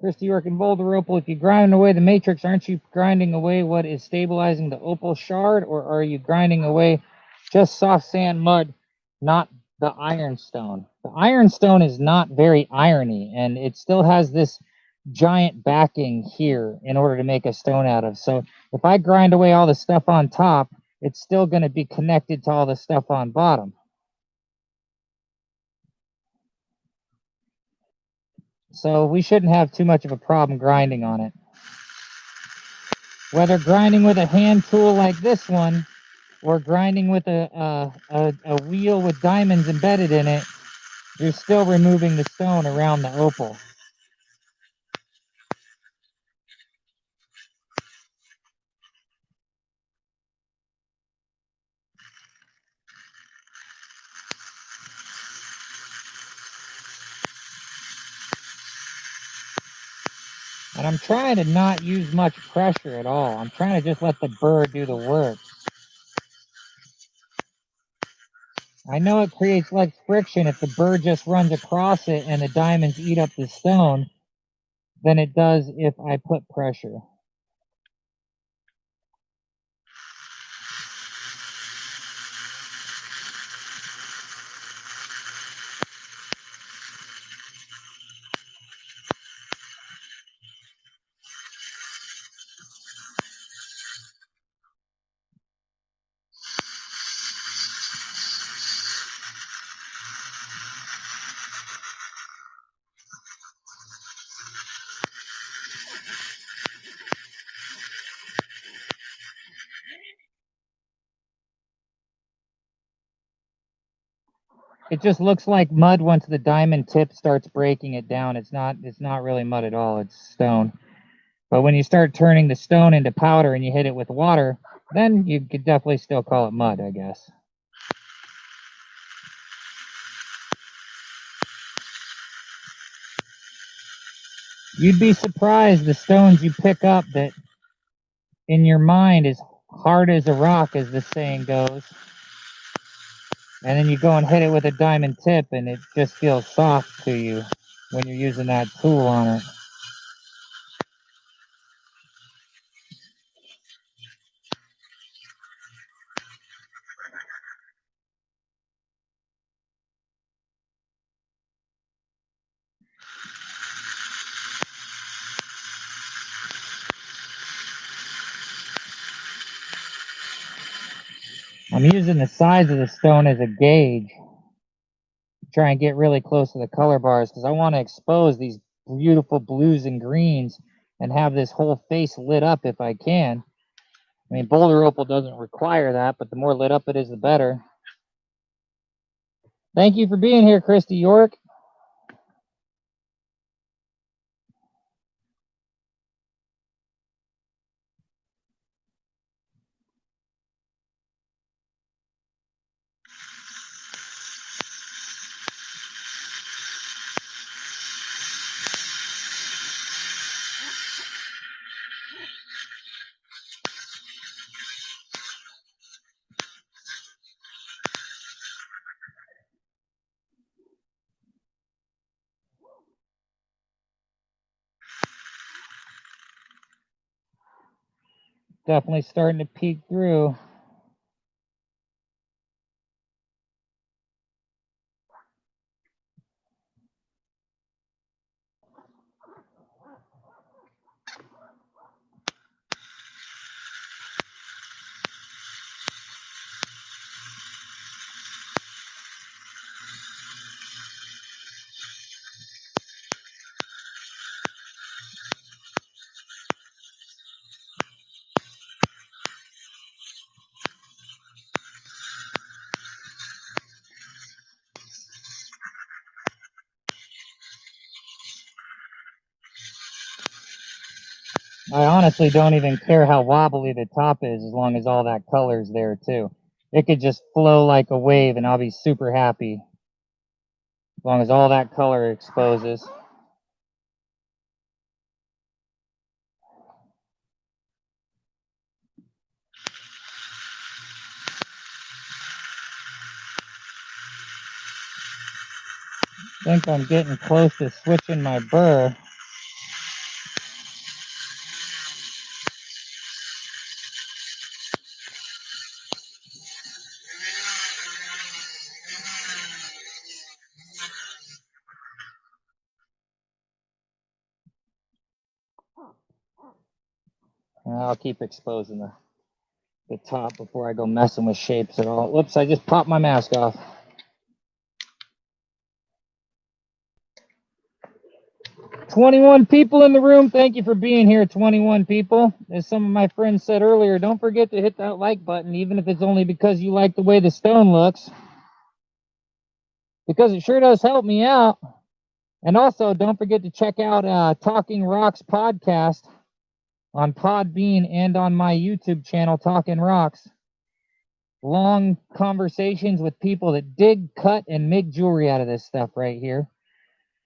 Christy York and Boulder Opal, if you grind away the matrix, aren't you grinding away what is stabilizing the opal shard, or are you grinding away just soft sand mud, not the ironstone? The ironstone is not very irony, and it still has this giant backing here in order to make a stone out of. So if I grind away all the stuff on top, it's still going to be connected to all the stuff on bottom. So we shouldn't have too much of a problem grinding on it. Whether grinding with a hand tool like this one or grinding with a wheel with diamonds embedded in it, you're still removing the stone around the opal. And I'm trying to not use much pressure at all. I'm trying to just let the burr do the work. I know it creates less friction if the burr just runs across it and the diamonds eat up the stone than it does if I put pressure. It just looks like mud once the diamond tip starts breaking it down. It's not really mud at all, it's stone. But when you start turning the stone into powder and you hit it with water, then you could definitely still call it mud, I guess. You'd be surprised the stones you pick up that in your mind is hard as a rock, as the saying goes. And then you go and hit it with a diamond tip and it just feels soft to you when you're using that tool on it. I'm using the size of the stone as a gauge to try and get really close to the color bars because I want to expose these beautiful blues and greens and have this whole face lit up if I can. I mean, boulder opal doesn't require that, but the more lit up it is, the better. Thank you for being here, Christy York. Definitely starting to peek through. I honestly don't even care how wobbly the top is as long as all that color's there too. It could just flow like a wave and I'll be super happy as long as all that color exposes. I think I'm getting close to switching my burr. I'll keep exposing the top before I go messing with shapes at all. Whoops, I just popped my mask off. "21 people in the room. Thank you for being here, 21 people. As some of my friends said earlier, don't forget to hit that like button, even if it's only because you like the way the stone looks, because it sure does help me out. And also, don't forget to check out Talking Rocks podcast on Podbean and on my YouTube channel, Talking Rocks. Long conversations with people that dig, cut, and make jewelry out of this stuff right here.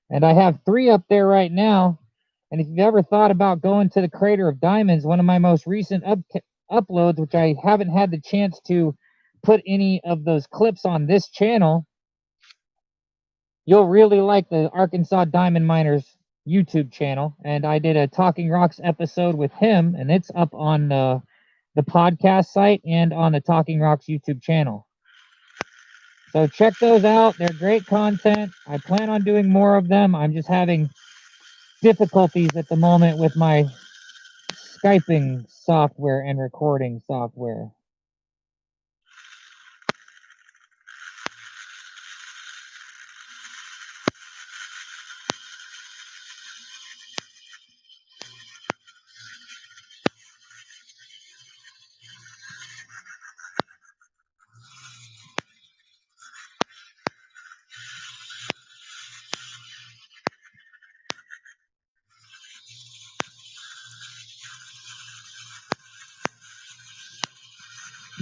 And I have 3 up there right now. And if you've ever thought about going to the Crater of Diamonds, one of my most recent uploads, which I haven't had the chance to put any of those clips on this channel, you'll really like the Arkansas Diamond Miners YouTube channel. And I did a Talking Rocks episode with him, and it's up on the podcast site and on the Talking Rocks YouTube channel. So check those out. They're great content. I plan on doing more of them. I'm just having difficulties at the moment with my Skyping software and recording software.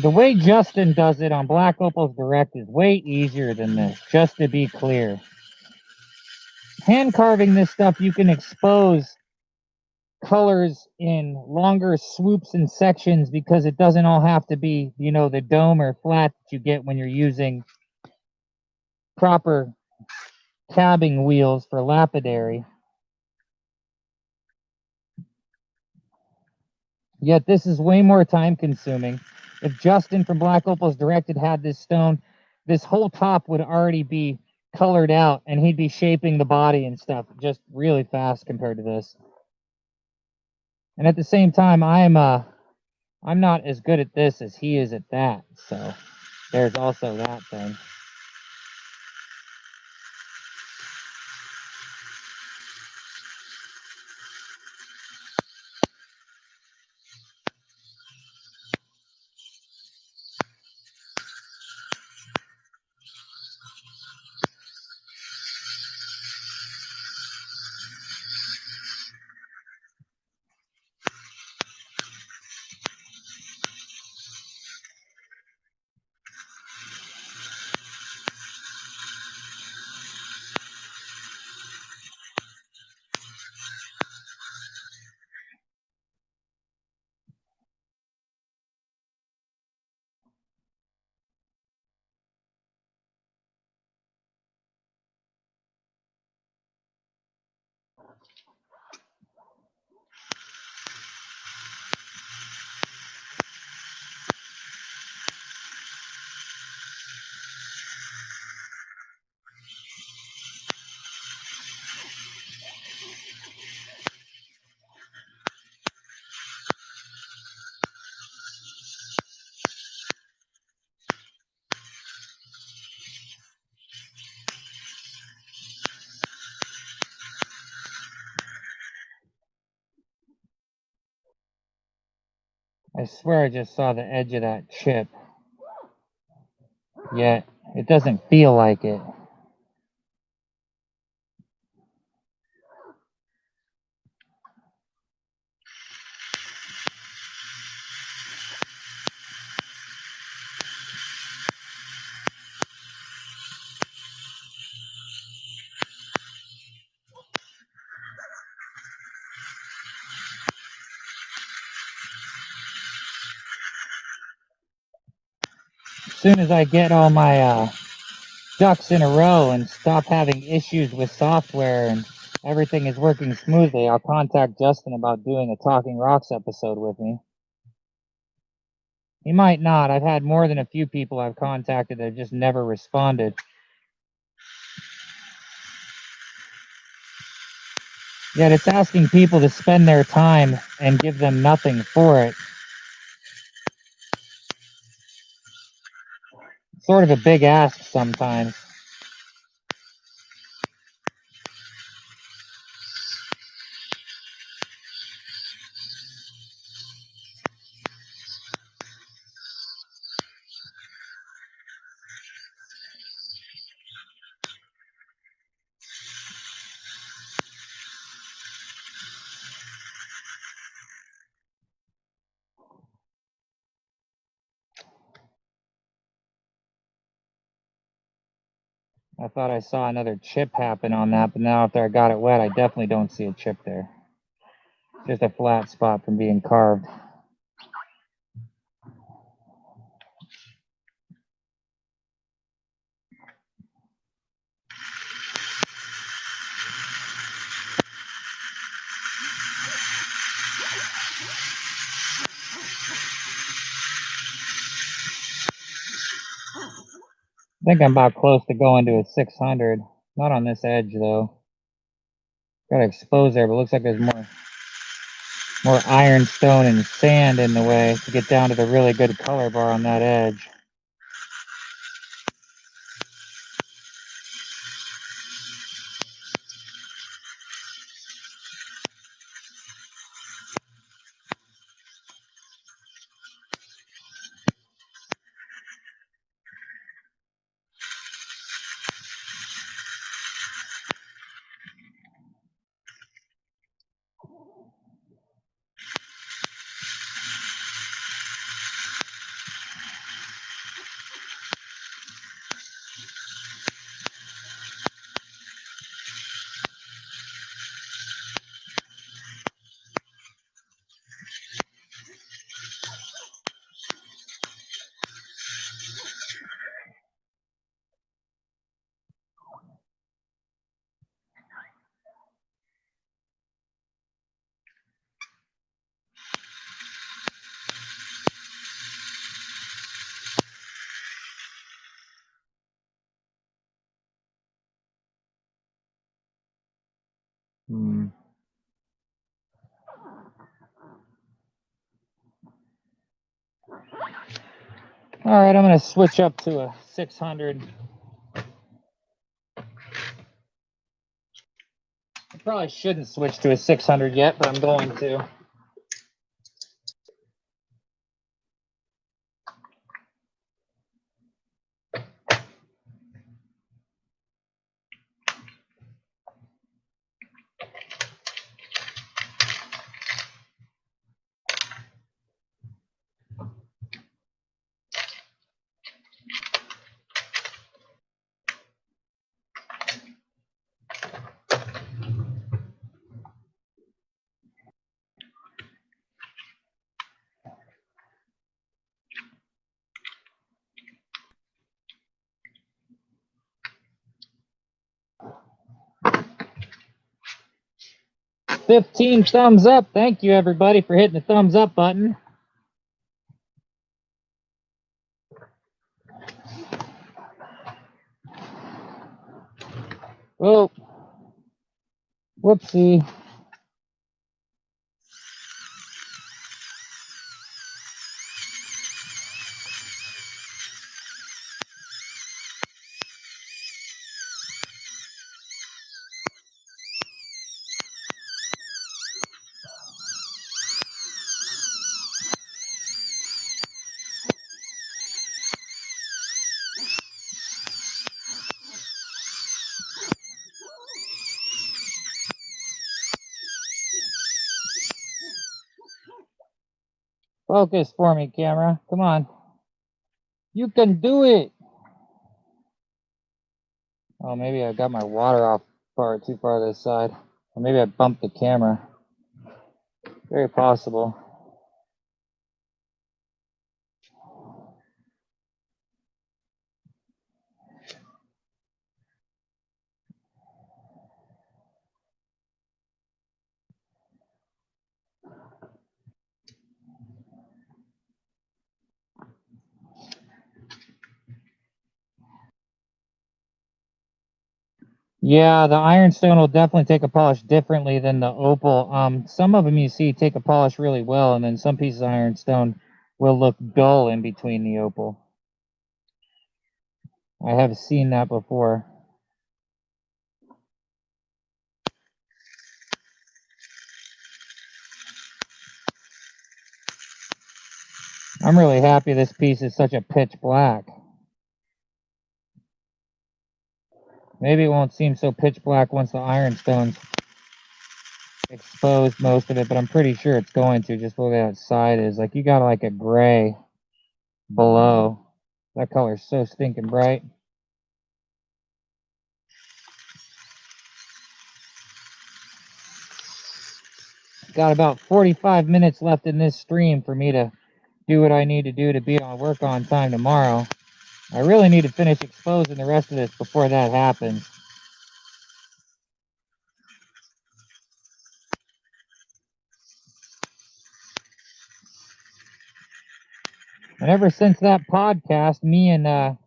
The way Justin does it on Black Opals Direct is way easier than this, just to be clear. Hand carving this stuff, you can expose colors in longer swoops and sections because it doesn't all have to be, you know, the dome or flat that you get when you're using proper cabbing wheels for lapidary. Yet this is way more time consuming. If Justin from Black Opals Direct had this stone, this whole top would already be colored out and he'd be shaping the body and stuff just really fast compared to this. And at the same time, I'm not as good at this as he is at that. So there's also that thing. I swear I just saw the edge of that chip. Yet it doesn't feel like it. As soon as I get all my ducks in a row and stop having issues with software and everything is working smoothly, I'll contact Justin about doing a Talking Rocks episode with me. He might not. I've had more than a few people I've contacted that have just never responded. Yet it's asking people to spend their time and give them nothing for it. Sort of a big ask sometimes. I thought I saw another chip happen on that, but now after I got it wet, I definitely don't see a chip there. Just a flat spot from being carved. think I'm about close to going to a 600. Not on this edge though. Got to expose there, but looks like there's more ironstone and sand in the way to get down to the really good color bar on that edge. All right, I'm going to switch up to a 600. I probably shouldn't switch to a 600 yet, but I'm going to. "15 thumbs up. Thank you, everybody, for hitting the thumbs up button. Oh, whoopsie. Focus for me, camera. Come on. You can do it." Oh, maybe I got my water off too far this side. Or maybe I bumped the camera. Very possible. Yeah, the ironstone will definitely take a polish differently than the opal. Some of them you see take a polish really well, and then some pieces of ironstone will look dull in between the opal. I have seen that before. I'm really happy this piece is such a pitch black. Maybe it won't seem so pitch black once the ironstone's exposed most of it, but I'm pretty sure it's going to, just the way that side is. Like, you got like a gray below. That color's so stinking bright. Got about 45 minutes left in this stream for me to do what I need to do to be on work on time tomorrow. I really need to finish exposing the rest of this before that happens. And ever since that podcast, me and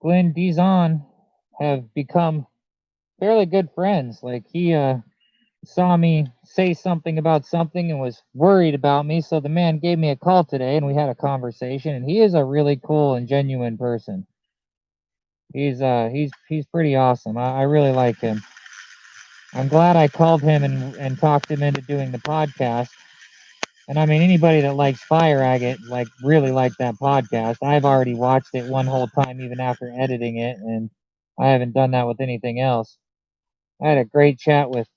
Glenn Dizon have become fairly good friends. Like, he saw me say something about something and was worried about me, so the man gave me a call today and we had a conversation, and he is a really cool and genuine person. He's pretty awesome. I really like him. I'm glad I called him and talked him into doing the podcast. And I mean, anybody that likes Fire Agate, like, really liked that podcast. I've already watched it one whole time, even after editing it, and I haven't done that with anything else. I had a great chat with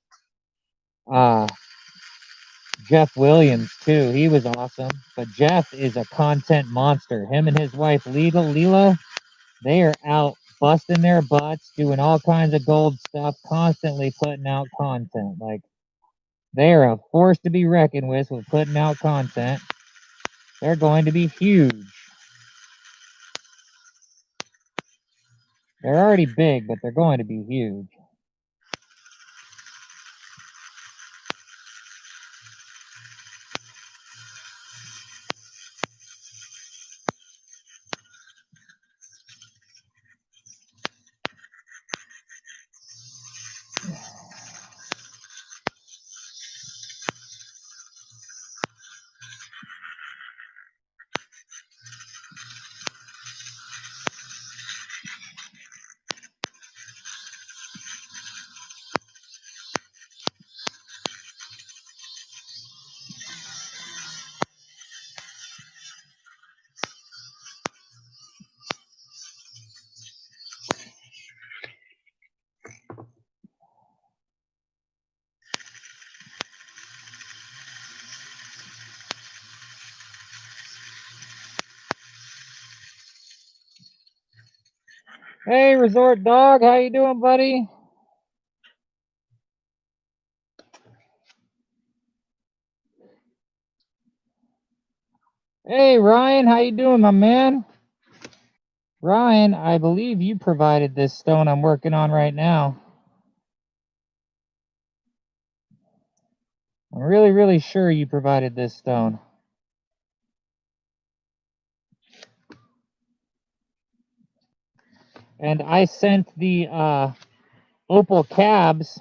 Jeff Williams too. He was awesome. But Jeff is a content monster. Him and his wife Leela, they are out busting their butts, doing all kinds of gold stuff, constantly putting out content. Like, they are a force to be reckoned with putting out content. They're going to be huge. They're already big, but they're going to be huge. Hey, Resort Dog, how you doing, buddy? Hey, Ryan, how you doing, my man? Ryan, I believe you provided this stone I'm working on right now. I'm really, really sure you provided this stone. And I sent the opal cabs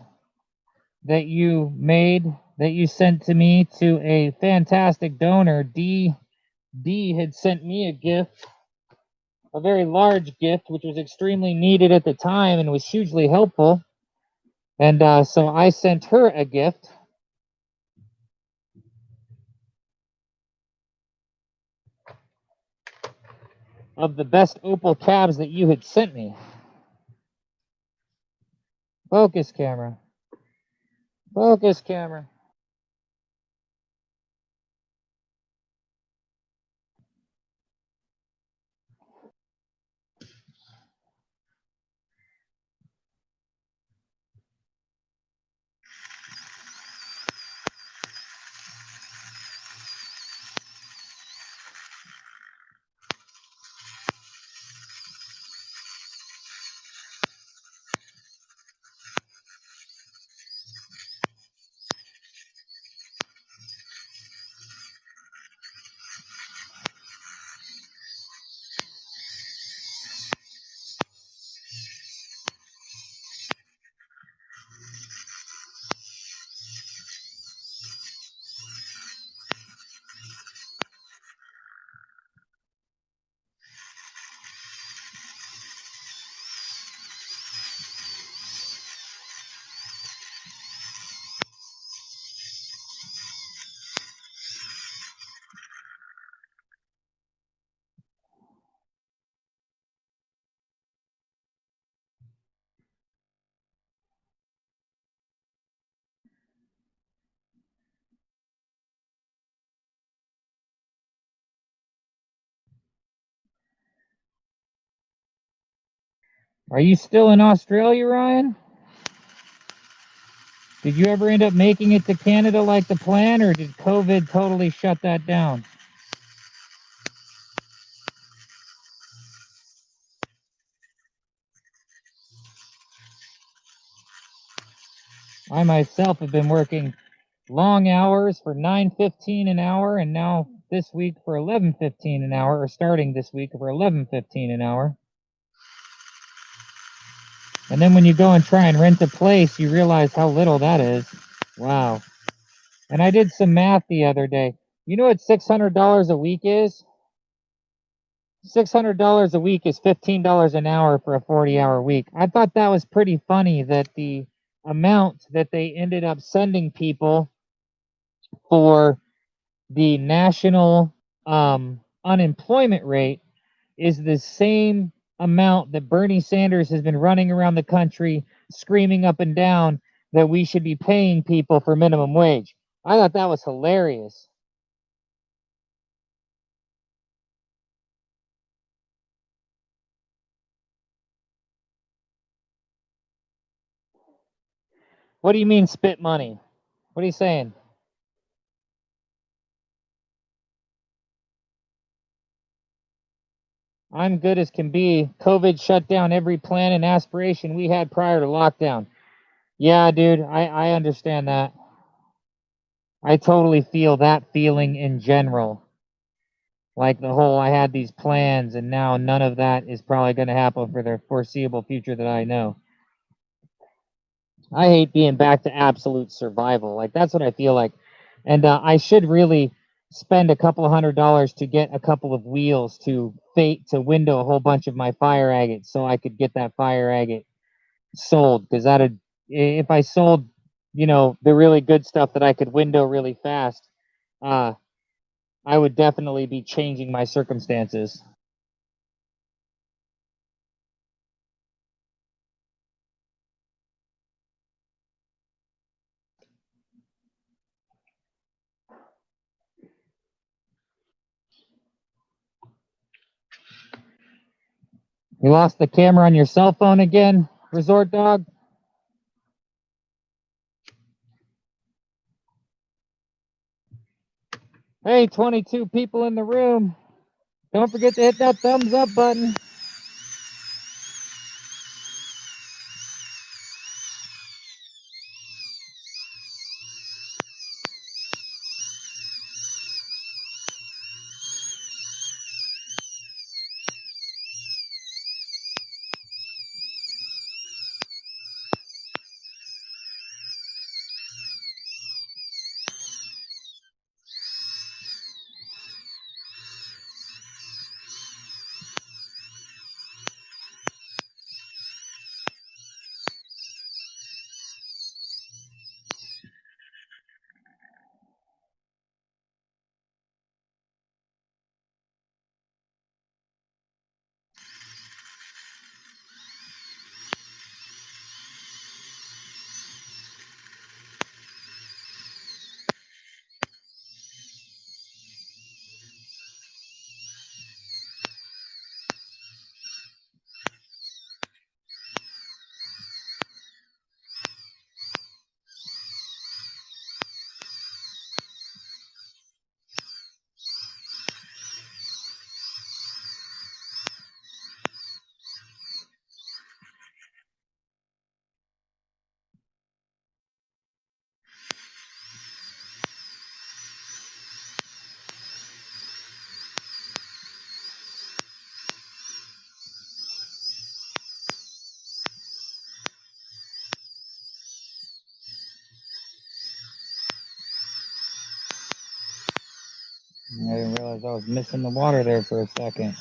that you made, that you sent to me, to a fantastic donor. D had sent me a gift, a very large gift, which was extremely needed at the time and was hugely helpful. And so I sent her a gift. Of the best opal cabs that you had sent me. Focus camera. Focus camera. Are you still in Australia, Ryan? Did you ever end up making it to Canada like the plan, or did COVID totally shut that down? I myself have been working long hours for $9.15 an hour, and now this week for $11.15 an hour, or starting this week for $11.15 an hour. And then when you go and try and rent a place, you realize how little that is. Wow. And I did some math the other day. You know what $600 a week is? $600 a week is $15 an hour for a 40-hour week. I thought that was pretty funny that the amount that they ended up sending people for the national unemployment rate is the same amount that Bernie Sanders has been running around the country screaming up and down that we should be paying people for minimum wage. I thought that was hilarious. What do you mean spit money? What are you saying? I'm good as can be. COVID shut down every plan and aspiration we had prior to lockdown. Yeah, dude, I understand that. I totally feel that feeling in general. Like the whole I had these plans and now none of that is probably going to happen for the foreseeable future that I know. I hate being back to absolute survival. Like that's what I feel like. And I should really spend a couple of $100 to get a couple of wheels to window a whole bunch of my fire agates so I could get that fire agate sold, because that'd, if I sold, you know, the really good stuff that I could window really fast, I would definitely be changing my circumstances. You lost the camera on your cell phone again, Resort Dog? Hey, 22 people in the room. Don't forget to hit that thumbs up button. I didn't realize I was missing the water there for a second.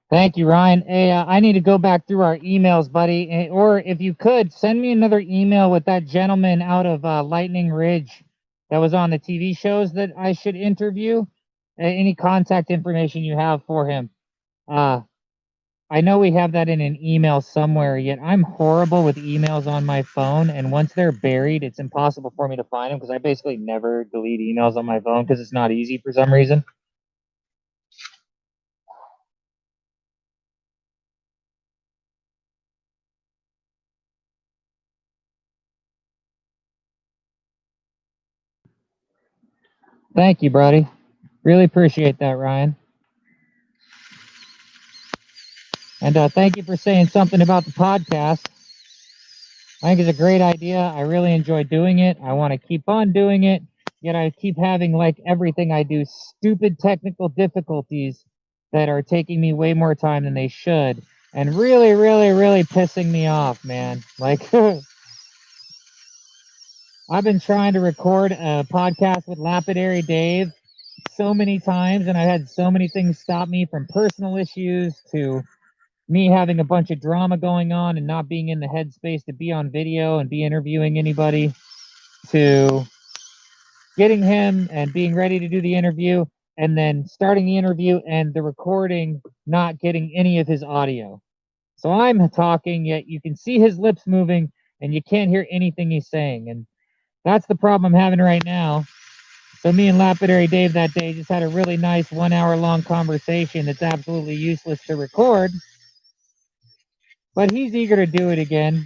Thank you, Ryan. Hey, I need to go back through our emails, buddy. Or if you could, send me another email with that gentleman out of Lightning Ridge that was on the TV shows that I should interview. Any contact information you have for him. I know we have that in an email somewhere, yet I'm horrible with emails on my phone, and once they're buried, it's impossible for me to find them because I basically never delete emails on my phone because it's not easy for some reason. Thank you, buddy. Really appreciate that, Ryan. And thank you for saying something about the podcast. I think it's a great idea. I really enjoy doing it. I want to keep on doing it. Yet I keep having, like everything I do, stupid technical difficulties that are taking me way more time than they should. And really, really, really pissing me off, man. Like, I've been trying to record a podcast with Lapidary Dave so many times, and I've had so many things stop me, from personal issues to me having a bunch of drama going on and not being in the headspace to be on video and be interviewing anybody, to getting him and being ready to do the interview, and then starting the interview and the recording not getting any of his audio. So I'm talking, yet you can see his lips moving and you can't hear anything he's saying. And that's the problem I'm having right now. So me and Lapidary Dave that day just had a really nice 1 hour long conversation that's absolutely useless to record. But he's eager to do it again.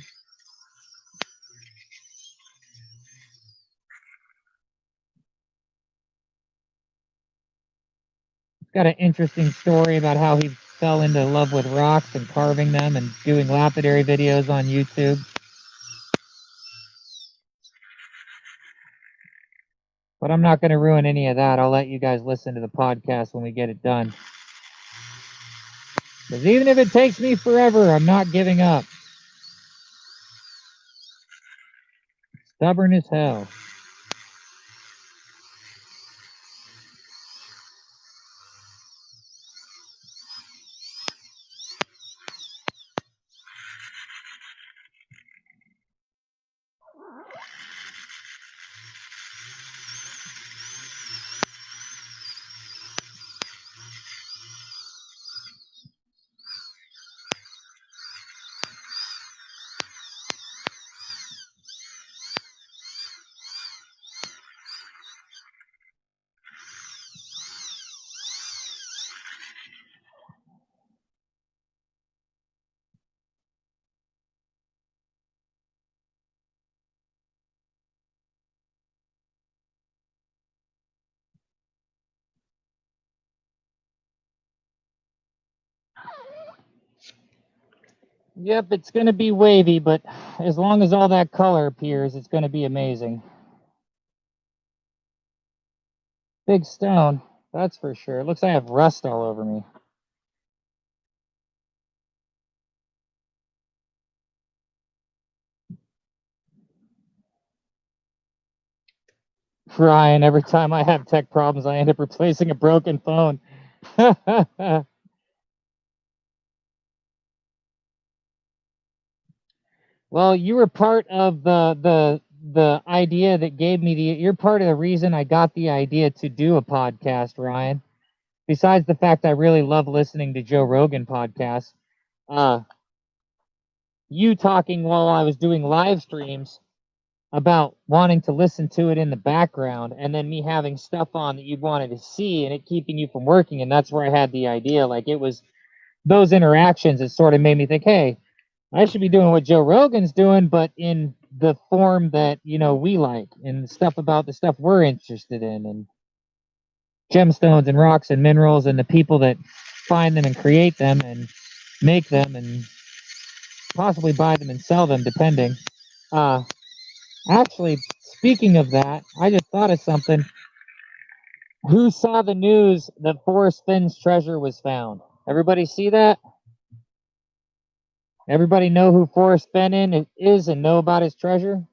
He's got an interesting story about how he fell into love with rocks and carving them and doing lapidary videos on YouTube. But I'm not going to ruin any of that. I'll let you guys listen to the podcast when we get it done. Because even if it takes me forever, I'm not giving up. Stubborn as hell. Yep, it's going to be wavy, but as long as all that color appears, it's going to be amazing. Big stone, that's for sure. It looks like I have rust all over me. Ryan, every time I have tech problems, I end up replacing a broken phone. Well, you were part of the idea that gave me the. You're part of the reason I got the idea to do a podcast, Ryan. Besides the fact I really love listening to Joe Rogan podcasts, you talking while I was doing live streams about wanting to listen to it in the background, and then me having stuff on that you wanted to see and it keeping you from working, and that's where I had the idea. Like, it was those interactions that sort of made me think, hey, I should be doing what Joe Rogan's doing, but in the form that, you know, we like, and stuff about the stuff we're interested in, and gemstones and rocks and minerals and the people that find them and create them and make them and possibly buy them and sell them, depending. Actually, speaking of that, I just thought of something. Who saw the news that Forrest Finn's treasure was found? Everybody see that? Everybody know who Forrest Finn is and know about his treasure?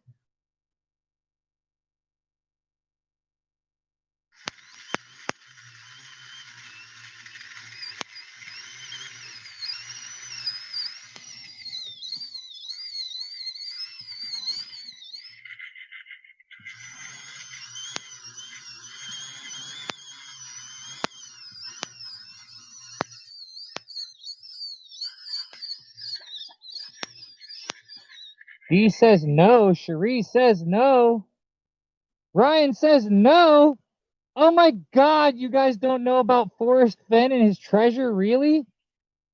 Dee says no. Cherie says no. Ryan says no. Oh my God, you guys don't know about Forrest Fenn and his treasure, really?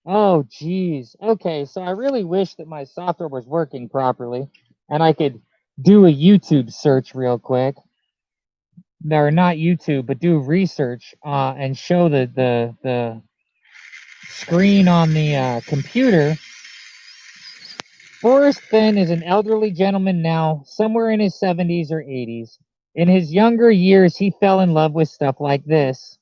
Oh, geez. Okay, so I really wish that my software was working properly and I could do a YouTube search real quick. Or not YouTube, but do research and show the screen on the computer, Forrest Fenn is an elderly gentleman now, somewhere in his 70s or 80s. In his younger years, he fell in love with stuff like this,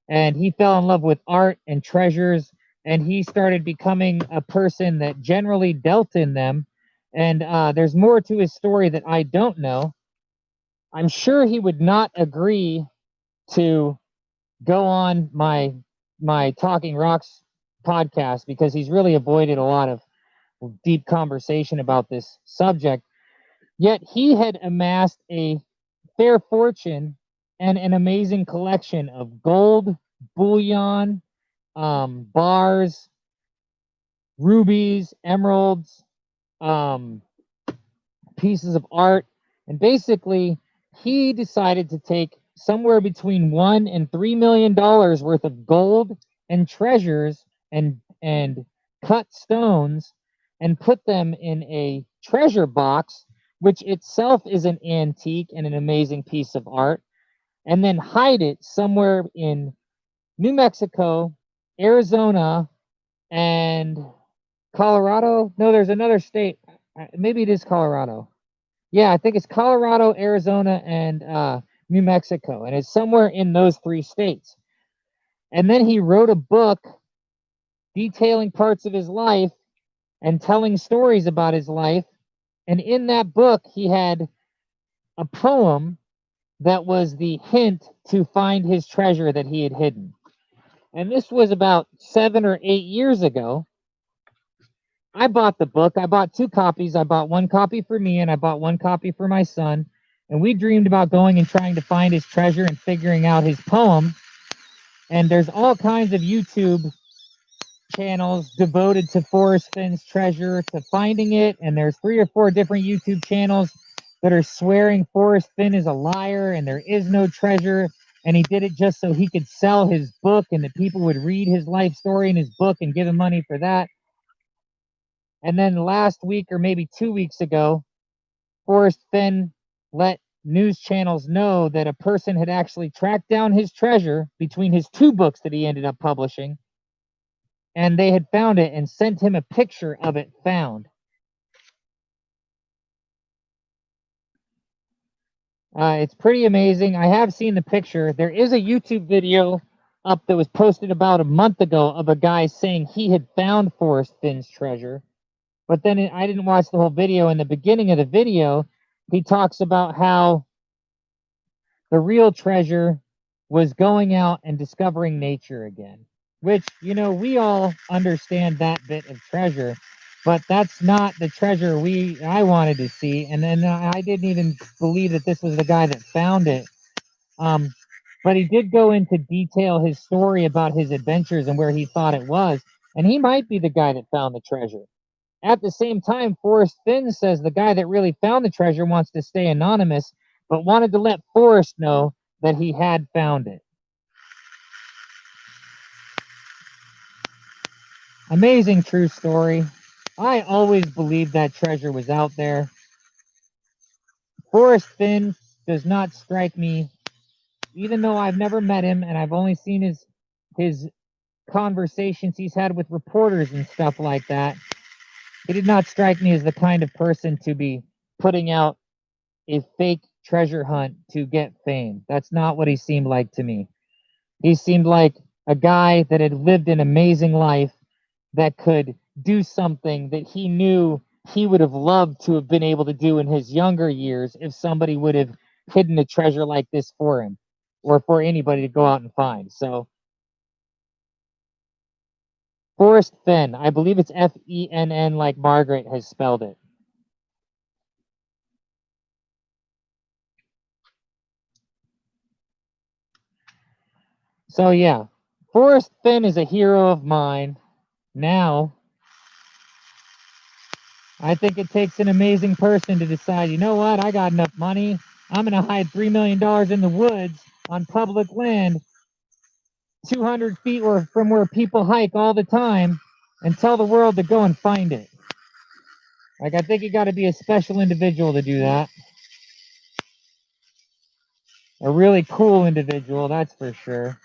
and he fell in love with art and treasures, and he started becoming a person that generally dealt in them. And there's more to his story that I don't know. I'm sure he would not agree to go on my Talking Rocks podcast because he's really avoided a lot of deep conversation about this subject. Yet he had amassed a fair fortune and an amazing collection of gold, bullion, bars, rubies, emeralds, um, pieces of art, and basically he decided to take somewhere between $1 and $3 million worth of gold and treasures and cut stones and put them in a treasure box, which itself is an antique and an amazing piece of art, and then hide it somewhere in New Mexico, Arizona, and Colorado. No, there's another state. Maybe it is Colorado. Yeah, I think it's Colorado, Arizona, and New Mexico, and it's somewhere in those three states. And then he wrote a book detailing parts of his life and telling stories about his life. And in that book, he had a poem that was the hint to find his treasure that he had hidden. And this was about 7 or 8 years ago. I bought the book. I bought 2 copies. I bought 1 copy for me and I bought 1 copy for my son. And we dreamed about going and trying to find his treasure and figuring out his poem. And there's all kinds of YouTube channels devoted to Forrest Fenn's treasure, to finding it. And there's 3 or 4 different YouTube channels that are swearing Forrest Fenn is a liar and there is no treasure. And he did it just so he could sell his book and that people would read his life story in his book and give him money for that. And then last week or maybe 2 weeks ago, Forrest Fenn let news channels know that a person had actually tracked down his treasure between his 2 books that he ended up publishing, and they had found it and sent him a picture of it found. It's pretty amazing. I have seen the picture. There is a YouTube video up that was posted about a month ago of a guy saying he had found Forrest Fenn's treasure. But then I didn't watch the whole video. In the beginning of the video, he talks about how the real treasure was going out and discovering nature again, which, you know, we all understand that bit of treasure, but that's not the treasure I wanted to see. And then I didn't even believe that this was the guy that found it. But he did go into detail his story about his adventures and where he thought it was, and he might be the guy that found the treasure. At the same time, Forrest Fenn says the guy that really found the treasure wants to stay anonymous, but wanted to let Forrest know that he had found it. Amazing true story. I always believed that treasure was out there. Forrest Fenn does not strike me, even though I've never met him and I've only seen his conversations he's had with reporters and stuff like that. He did not strike me as the kind of person to be putting out a fake treasure hunt to get fame. That's not what he seemed like to me. He seemed like a guy that had lived an amazing life that could do something that he knew he would have loved to have been able to do in his younger years if somebody would have hidden a treasure like this for him or for anybody to go out and find. So Forrest Fenn, I believe it's Fenn like Margaret has spelled it. So yeah, Forrest Fenn is a hero of mine. Now, I think it takes an amazing person to decide, you know what, I got enough money. I'm going to hide $3 million in the woods on public land 200 feet from where people hike all the time and tell the world to go and find it. Like, I think you got to be a special individual to do that. A really cool individual, that's for sure.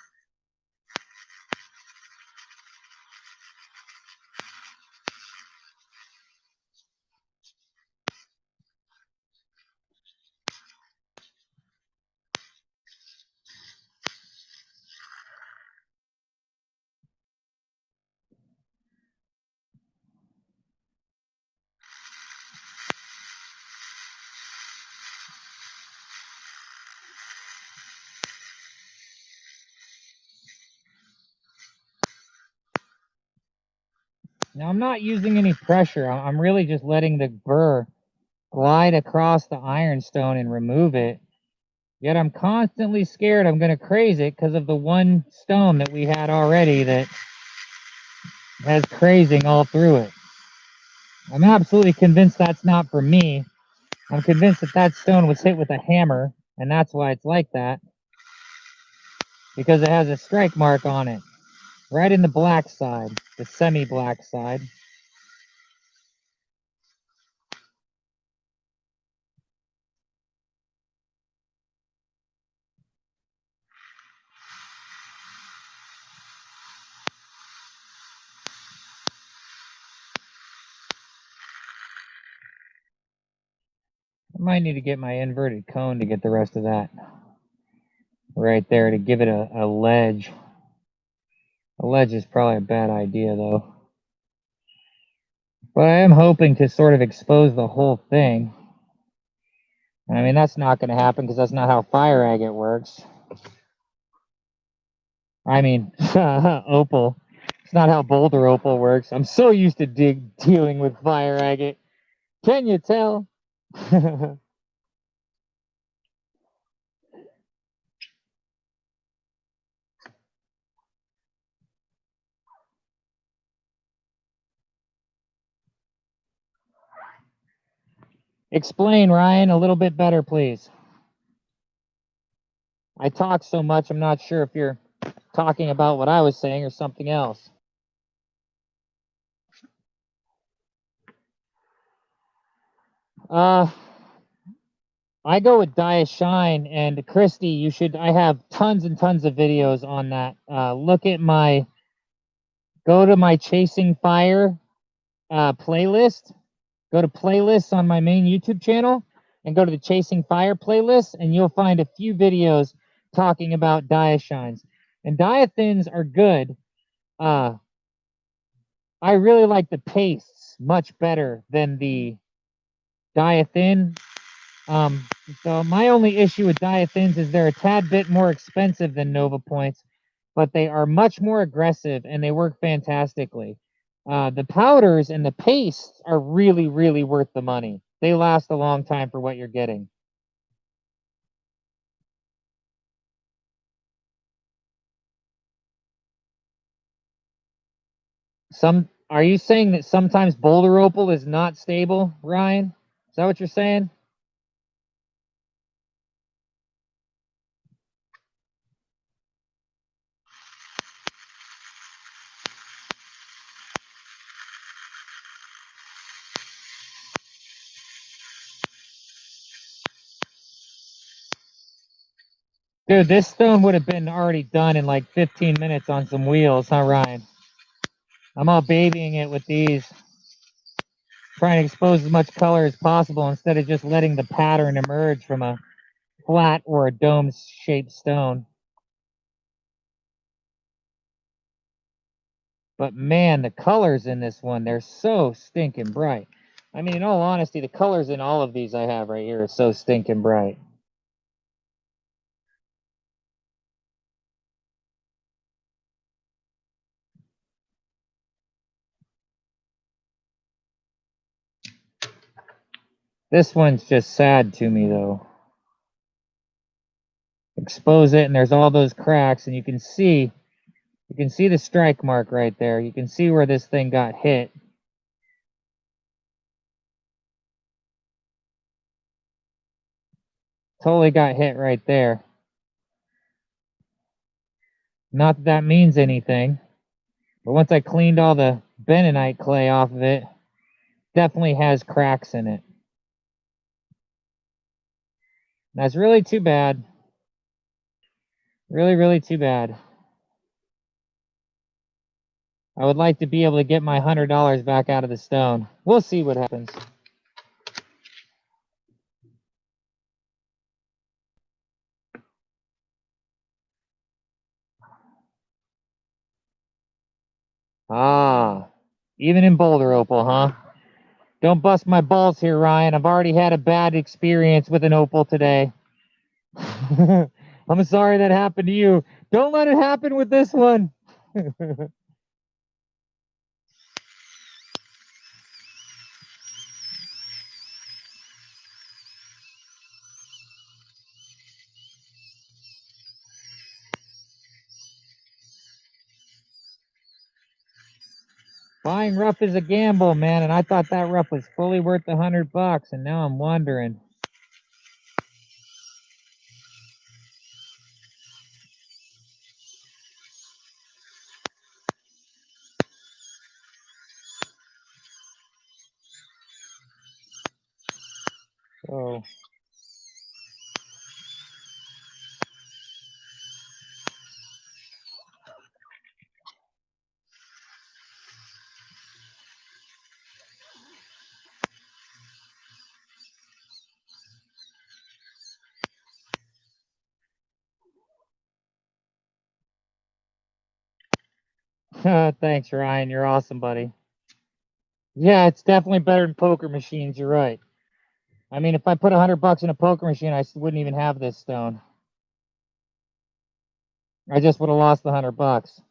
Now, I'm not using any pressure. I'm really just letting the burr glide across the ironstone and remove it. Yet I'm constantly scared I'm going to craze it because of the one stone that we had already that has crazing all through it. I'm absolutely convinced that's not for me. I'm convinced that that stone was hit with a hammer, and that's why it's like that. Because it has a strike mark on it. Right in the black side, the semi-black side. I might need to get my inverted cone to get the rest of that right there to give it a ledge. A ledge is probably a bad idea, though. But I am hoping to sort of expose the whole thing. I mean, that's not going to happen because that's not how fire agate works. I mean, opal. It's not how boulder opal works. I'm so used to dealing with fire agate. Can you tell? Explain, Ryan, a little bit better, please. I talk so much, I'm not sure if you're talking about what I was saying or something else. I go with Dia Shine, and Christy, you should. I have tons and tons of videos on that. Look at go to my Chasing Fire playlist. Go to playlists on my main YouTube channel, and go to the Chasing Fire playlist, and you'll find a few videos talking about Dia Shines. And Diathins are good. I really like the pastes much better than the Diathin. So my only issue with Diathins is they're a tad bit more expensive than Nova Points, but they are much more aggressive and they work fantastically. The powders and the pastes are really, really worth the money. They last a long time for what you're getting. Are you saying that sometimes boulder opal is not stable, Ryan? Is that what you're saying? Dude, this stone would have been already done in like 15 minutes on some wheels, huh, Ryan? I'm all babying it with these, trying to expose as much color as possible instead of just letting the pattern emerge from a flat or a dome-shaped stone. But man, the colors in this one, they're so stinking bright. I mean, in all honesty, the colors in all of these I have right here are so stinking bright. This one's just sad to me, though. Expose it, and there's all those cracks, and you can see the strike mark right there. You can see where this thing got hit. Totally got hit right there. Not that that means anything, but once I cleaned all the bentonite clay off of it, definitely has cracks in it. That's really too bad. Really, really too bad. I would like to be able to get my $100 back out of the stone. We'll see what happens. Ah, even in boulder opal, huh? Don't bust my balls here, Ryan. I've already had a bad experience with an opal today. I'm sorry that happened to you. Don't let it happen with this one. Buying rough is a gamble, man, and I thought that rough was fully worth $100, and now I'm wondering. So thanks, Ryan. You're awesome, buddy. Yeah, it's definitely better than poker machines. You're right. I mean, if I put $100 in a poker machine, I wouldn't even have this stone. I just would have lost the $100.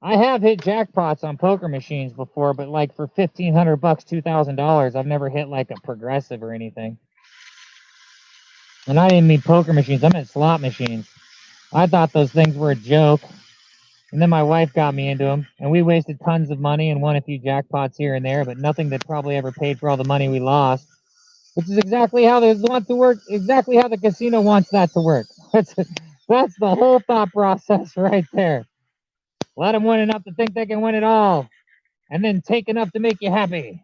I have hit jackpots on poker machines before, but like for $1,500, $2,000, I've never hit like a progressive or anything. And I didn't mean poker machines. I meant slot machines. I thought those things were a joke. And then my wife got me into them, and we wasted tons of money and won a few jackpots here and there, but nothing that probably ever paid for all the money we lost. Which is exactly how they want to work, exactly how the casino wants that to work. That's the whole thought process right there. Let them win enough to think they can win it all, and then take enough to make you happy.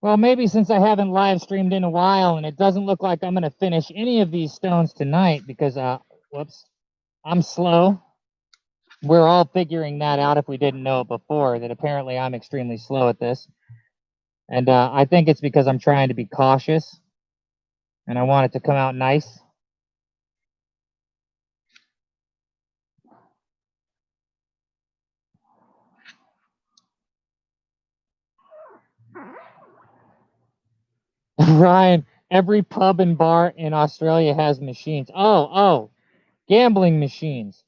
Well, maybe since I haven't live streamed in a while, and it doesn't look like I'm going to finish any of these stones tonight because, whoops, I'm slow. We're all figuring that out if we didn't know it before, that apparently I'm extremely slow at this. And I think it's because I'm trying to be cautious, and I want it to come out nice. Ryan, every pub and bar in Australia has machines. Oh, gambling machines.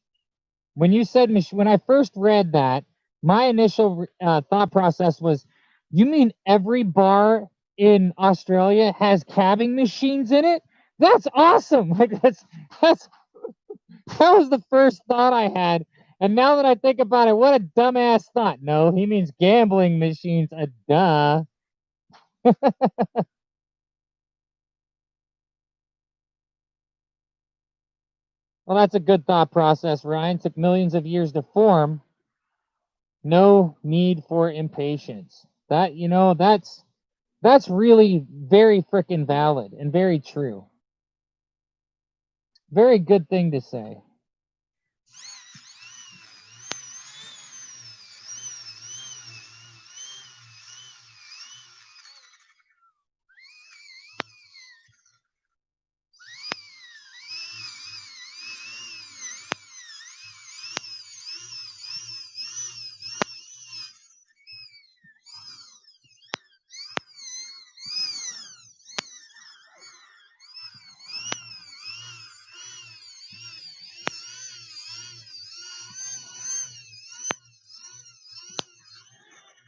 When you said when I first read that, my initial thought process was, you mean every bar in Australia has cabbing machines in it? That's awesome. Like that's that was the first thought I had. And now that I think about it, what a dumbass thought. No, he means gambling machines. Duh. Well, that's a good thought process, Ryan. Took millions of years to form. No need for impatience. That's really very frickin' valid and very true. Very good thing to say.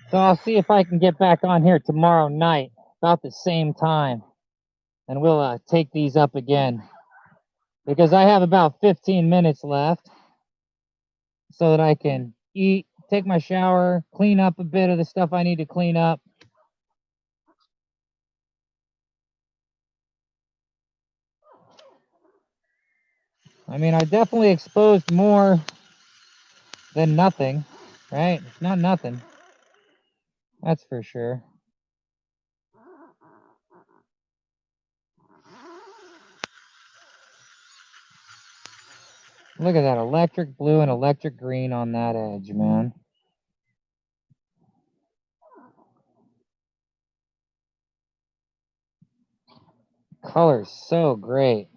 So I'll see if I can get back on here tomorrow night about the same time, and we'll take these up again, because I have about 15 minutes left so that I can eat, take my shower, clean up a bit of the stuff I need to clean up. I mean, I definitely exposed more than nothing, right? It's not nothing. That's for sure. Look at that electric blue and electric green on that edge, man. Color's so great.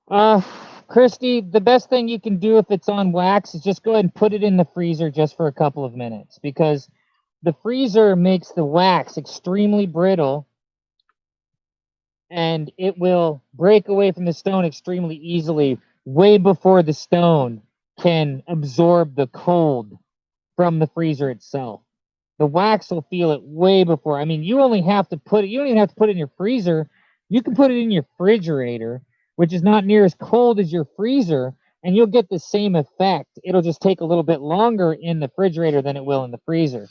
Christy, the best thing you can do if it's on wax is just go ahead and put it in the freezer just for a couple of minutes, because the freezer makes the wax extremely brittle and it will break away from the stone extremely easily, way before the stone can absorb the cold from the freezer itself. The wax will feel it way before. I mean, you only have to put it, you don't even have to put it in your freezer. You can put it in your Frigerator, which is not near as cold as your freezer, and you'll get the same effect. It'll just take a little bit longer in the Frigerator than it will in the freezer.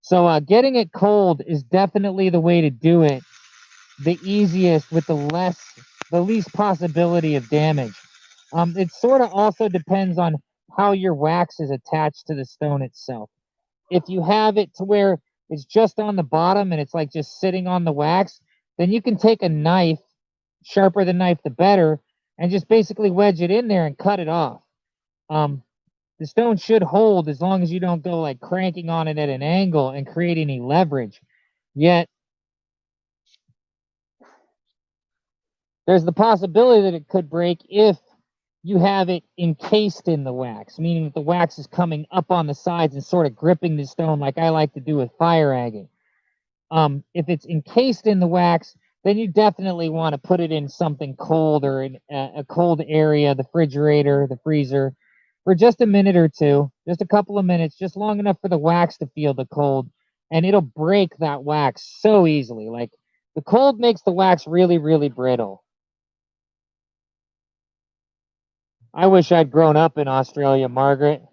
So getting it cold is definitely the way to do it. The easiest with the least possibility of damage. It sort of also depends on how your wax is attached to the stone itself. If you have it to where it's just on the bottom and it's like just sitting on the wax, then you can take a knife, sharper the knife the better, and just basically wedge it in there and cut it off. The stone should hold as long as you don't go like cranking on it at an angle and create any leverage. Yet there's the possibility that it could break if you have it encased in the wax, meaning that the wax is coming up on the sides and sort of gripping the stone like I like to do with fire agate. If it's encased in the wax, then you definitely want to put it in something cold or in a cold area, the Frigerator, the freezer, for just a minute or two, just a couple of minutes, just long enough for the wax to feel the cold, and it'll break that wax so easily. Like, the cold makes the wax really, really brittle. I wish I'd grown up in Australia, Margaret.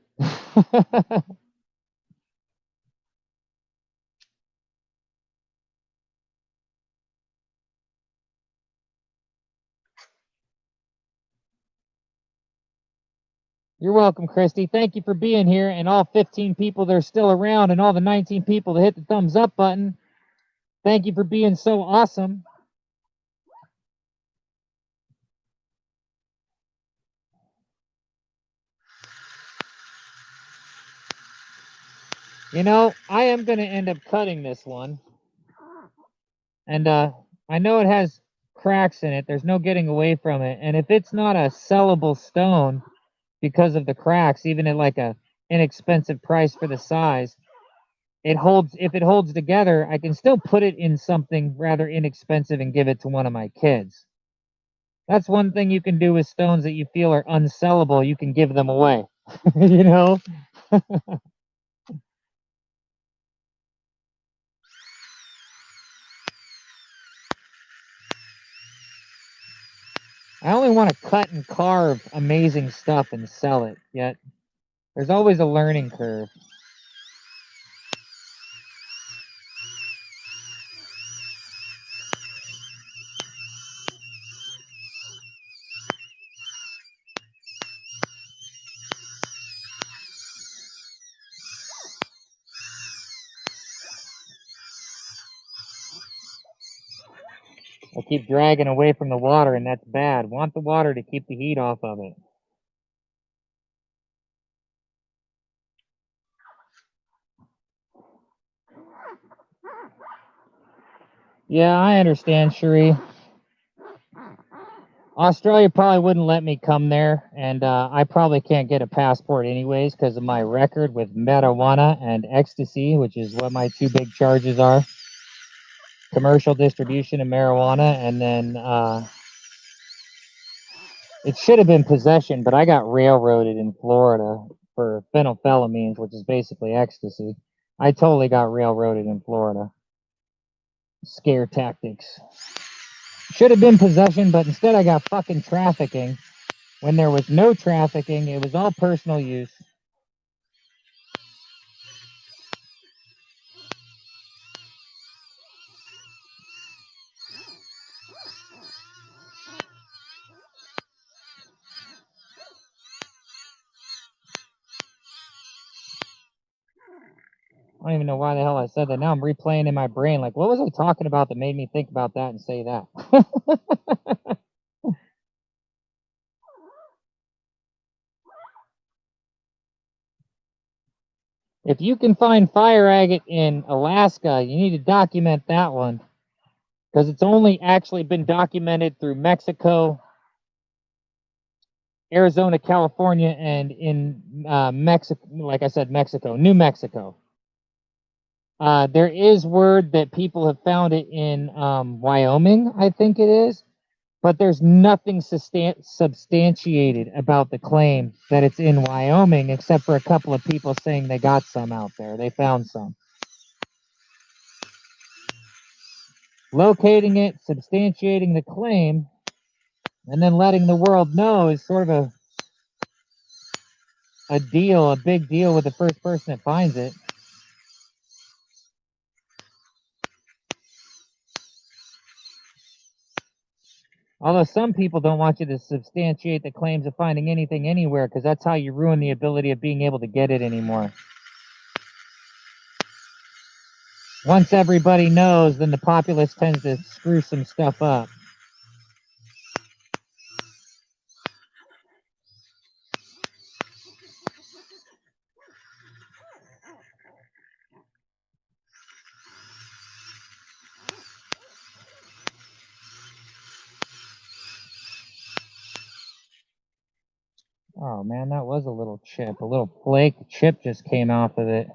You're welcome, Christy. Thank you for being here, and all 15 people that are still around, and all the 19 people that hit the thumbs up button. Thank you for being so awesome. You know, I am going to end up cutting this one. And I know it has cracks in it. There's no getting away from it. And if it's not a sellable stone because of the cracks, even at like a inexpensive price for the size, if it holds together, I can still put it in something rather inexpensive and give it to one of my kids. That's one thing you can do with stones that you feel are unsellable. You can give them away. You know? I only want to cut and carve amazing stuff and sell it, yet there's always a learning curve. I keep dragging away from the water, and that's bad. Want the water to keep the heat off of it. Yeah, I understand, Cherie. Australia probably wouldn't let me come there, and I probably can't get a passport anyways because of my record with marijuana and ecstasy, which is what my two big charges are. Commercial distribution of marijuana, and then it should have been possession, but I got railroaded in Florida for phenethylamines, which is basically ecstasy. I totally got railroaded in Florida. Scare tactics. Should have been possession, but instead I got fucking trafficking. When there was no trafficking, it was all personal use. I don't even know why the hell I said that. Now I'm replaying in my brain, like, what was I talking about that made me think about that and say that? If you can find fire agate in Alaska, you need to document that one, because it's only actually been documented through Mexico Arizona, California, and in Mexico, like I said, Mexico, New Mexico. There is word that people have found it in Wyoming, I think it is, but there's nothing substantiated about the claim that it's in Wyoming, except for a couple of people saying they got some out there. They found some. Locating it, substantiating the claim, and then letting the world know is sort of a deal, a big deal with the first person that finds it. Although some people don't want you to substantiate the claims of finding anything anywhere, because that's how you ruin the ability of being able to get it anymore. Once everybody knows, then the populace tends to screw some stuff up. Oh man, that was a little chip. A little flake chip just came off of it.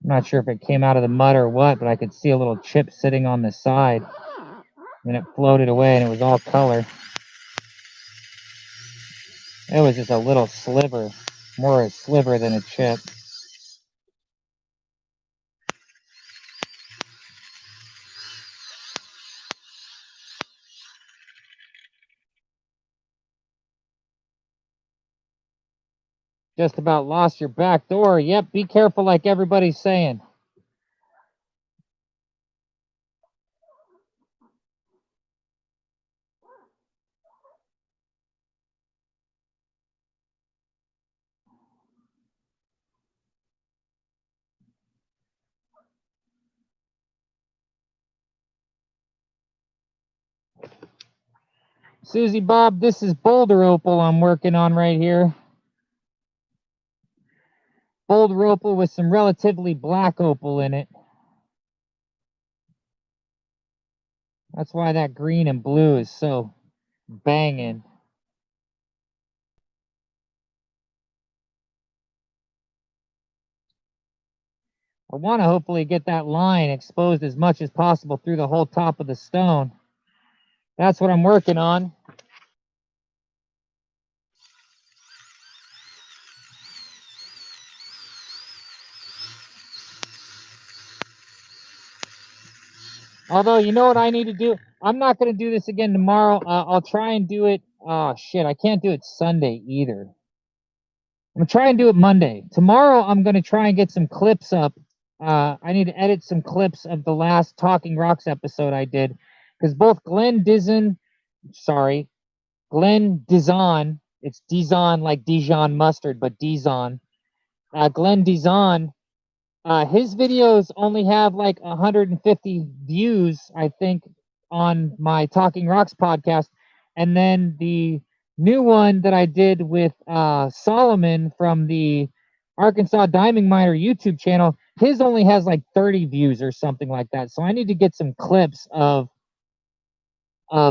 I'm not sure if it came out of the mud or what, but I could see a little chip sitting on the side. And it floated away and it was all color. It was just a little sliver. More a sliver than a chip. Just about lost your back door. Yep, be careful like everybody's saying. Susie Bob, this is Boulder Opal I'm working on right here. Boulder Opal with some relatively black opal in it. That's why that green and blue is so banging. I want to hopefully get that line exposed as much as possible through the whole top of the stone. That's what I'm working on. Although, you know what I need to do? I'm not going to do this again tomorrow. I'll try and do it. Oh, shit. I can't do it Sunday either. I'm going to try and do it Monday. Tomorrow, I'm going to try and get some clips up. I need to edit some clips of the last Talking Rocks episode I did. Because both Glenn Dizon, it's Dizon like Dijon mustard, but Dizon. Glenn Dizon, his videos only have like 150 views, I think, on my Talking Rocks podcast. And then the new one that I did with Solomon from the Arkansas Diamond Miner YouTube channel, his only has like 30 views or something like that. So I need to get some clips of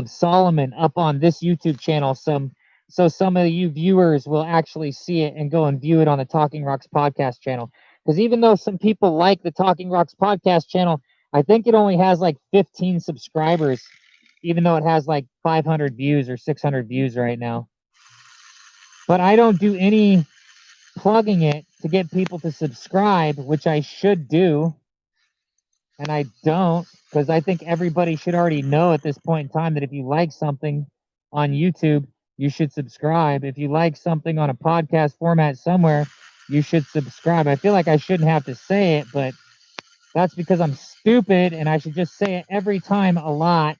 Solomon up on this YouTube channel, so some of you viewers will actually see it and go and view it on the Talking Rocks podcast channel. Because even though some people like the Talking Rocks podcast channel, I think it only has like 15 subscribers, even though it has like 500 views or 600 views right now. But I don't do any plugging it to get people to subscribe, which I should do. And I don't, because I think everybody should already know at this point in time that if you like something on YouTube, you should subscribe. If you like something on a podcast format somewhere, you should subscribe. I feel like I shouldn't have to say it, but that's because I'm stupid and I should just say it every time a lot.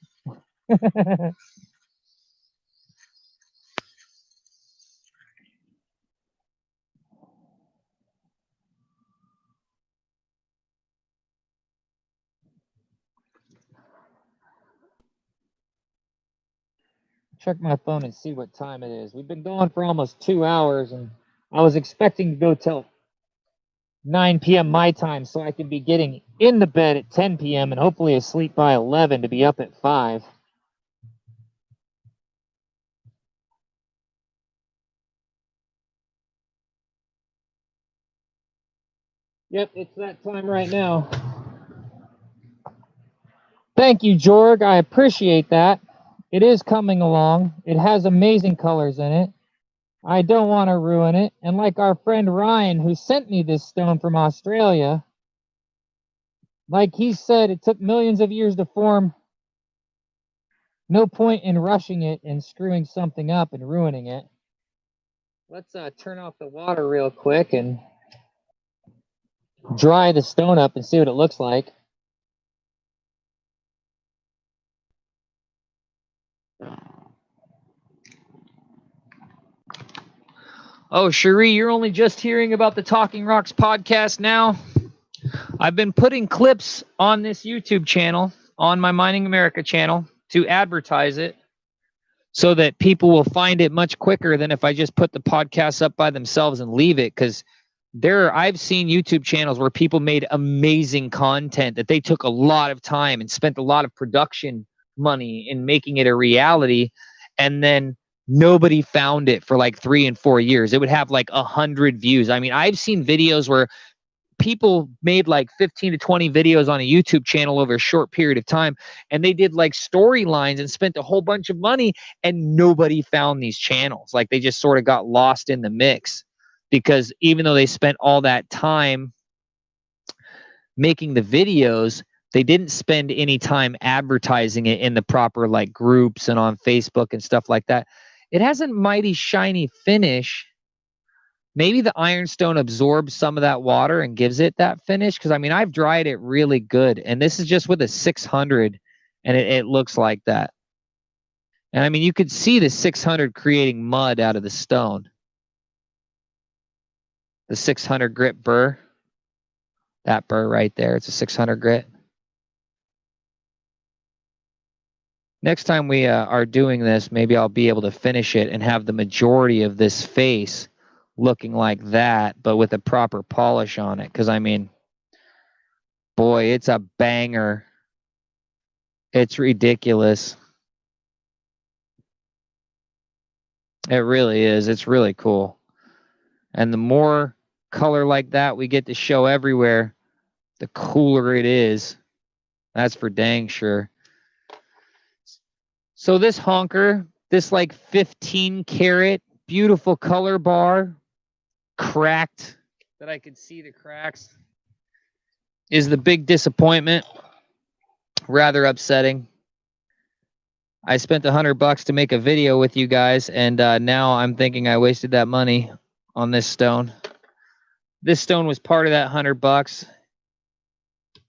Check my phone and see what time it is. We've been going for almost 2 hours, and I was expecting to go till 9 p.m. my time so I can be getting in the bed at 10 p.m. and hopefully asleep by 11 to be up at 5. Yep, it's that time right now. Thank you, Jorg. I appreciate that. It is coming along. It has amazing colors in it. I don't want to ruin it. And like our friend Ryan, who sent me this stone from Australia, like he said, it took millions of years to form. No point in rushing it and screwing something up and ruining it. Let's turn off the water real quick and dry the stone up and see what it looks like. Oh, Cherie, you're only just hearing about the Talking Rocks podcast now? I've been putting clips on this YouTube channel, on my Mining America channel, to advertise it so that people will find it much quicker than if I just put the podcasts up by themselves and leave it. Because I've seen YouTube channels where people made amazing content that they took a lot of time and spent a lot of production money in making it a reality, and then nobody found it for like 3 and 4 years. It would have like 100 views. I mean, I've seen videos where people made like 15 to 20 videos on a YouTube channel over a short period of time, and they did like storylines and spent a whole bunch of money, and nobody found these channels. Like, they just sort of got lost in the mix, because even though they spent all that time making the videos, they didn't spend any time advertising it in the proper like groups and on Facebook and stuff like that. It has a mighty shiny finish. Maybe the ironstone absorbs some of that water and gives it that finish. Because I mean, I've dried it really good, and this is just with a 600, and it looks like that. And I mean, you could see the 600 creating mud out of the stone. The 600 grit burr. That burr right there, it's a 600 grit. Next time we are doing this, maybe I'll be able to finish it and have the majority of this face looking like that, but with a proper polish on it. Because I mean, boy, it's a banger. It's ridiculous. It really is. It's really cool. And the more color like that we get to show everywhere, the cooler it is. That's for dang sure. So this honker, this like 15 karat, beautiful color bar, cracked, that I could see the cracks, is the big disappointment. Rather upsetting. I spent $100 to make a video with you guys, and now I'm thinking I wasted that money on this stone. This stone was part of that $100.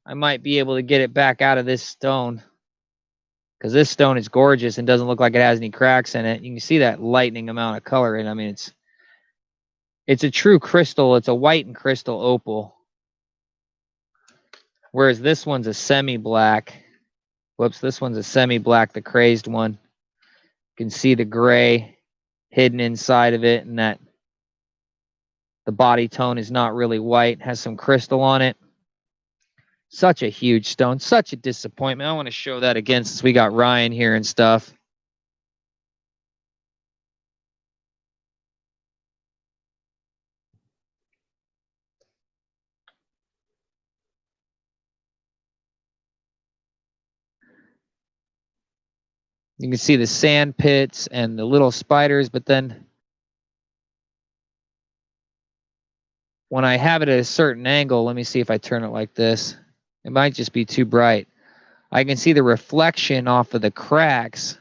I might be able to get it back out of this stone, because this stone is gorgeous and doesn't look like it has any cracks in it. You can see that lightning amount of color in it. I mean, it's a true crystal. It's a white and crystal opal. Whereas this one's a semi-black. Whoops, this one's a semi-black, the crazed one. You can see the gray hidden inside of it, and that the body tone is not really white, has some crystal on it. Such a huge stone, such a disappointment. I want to show that again since we got Ryan here and stuff. You can see the sand pits and the little spiders, but then when I have it at a certain angle, let me see if I turn it like this. It might just be too bright. I can see the reflection off of the cracks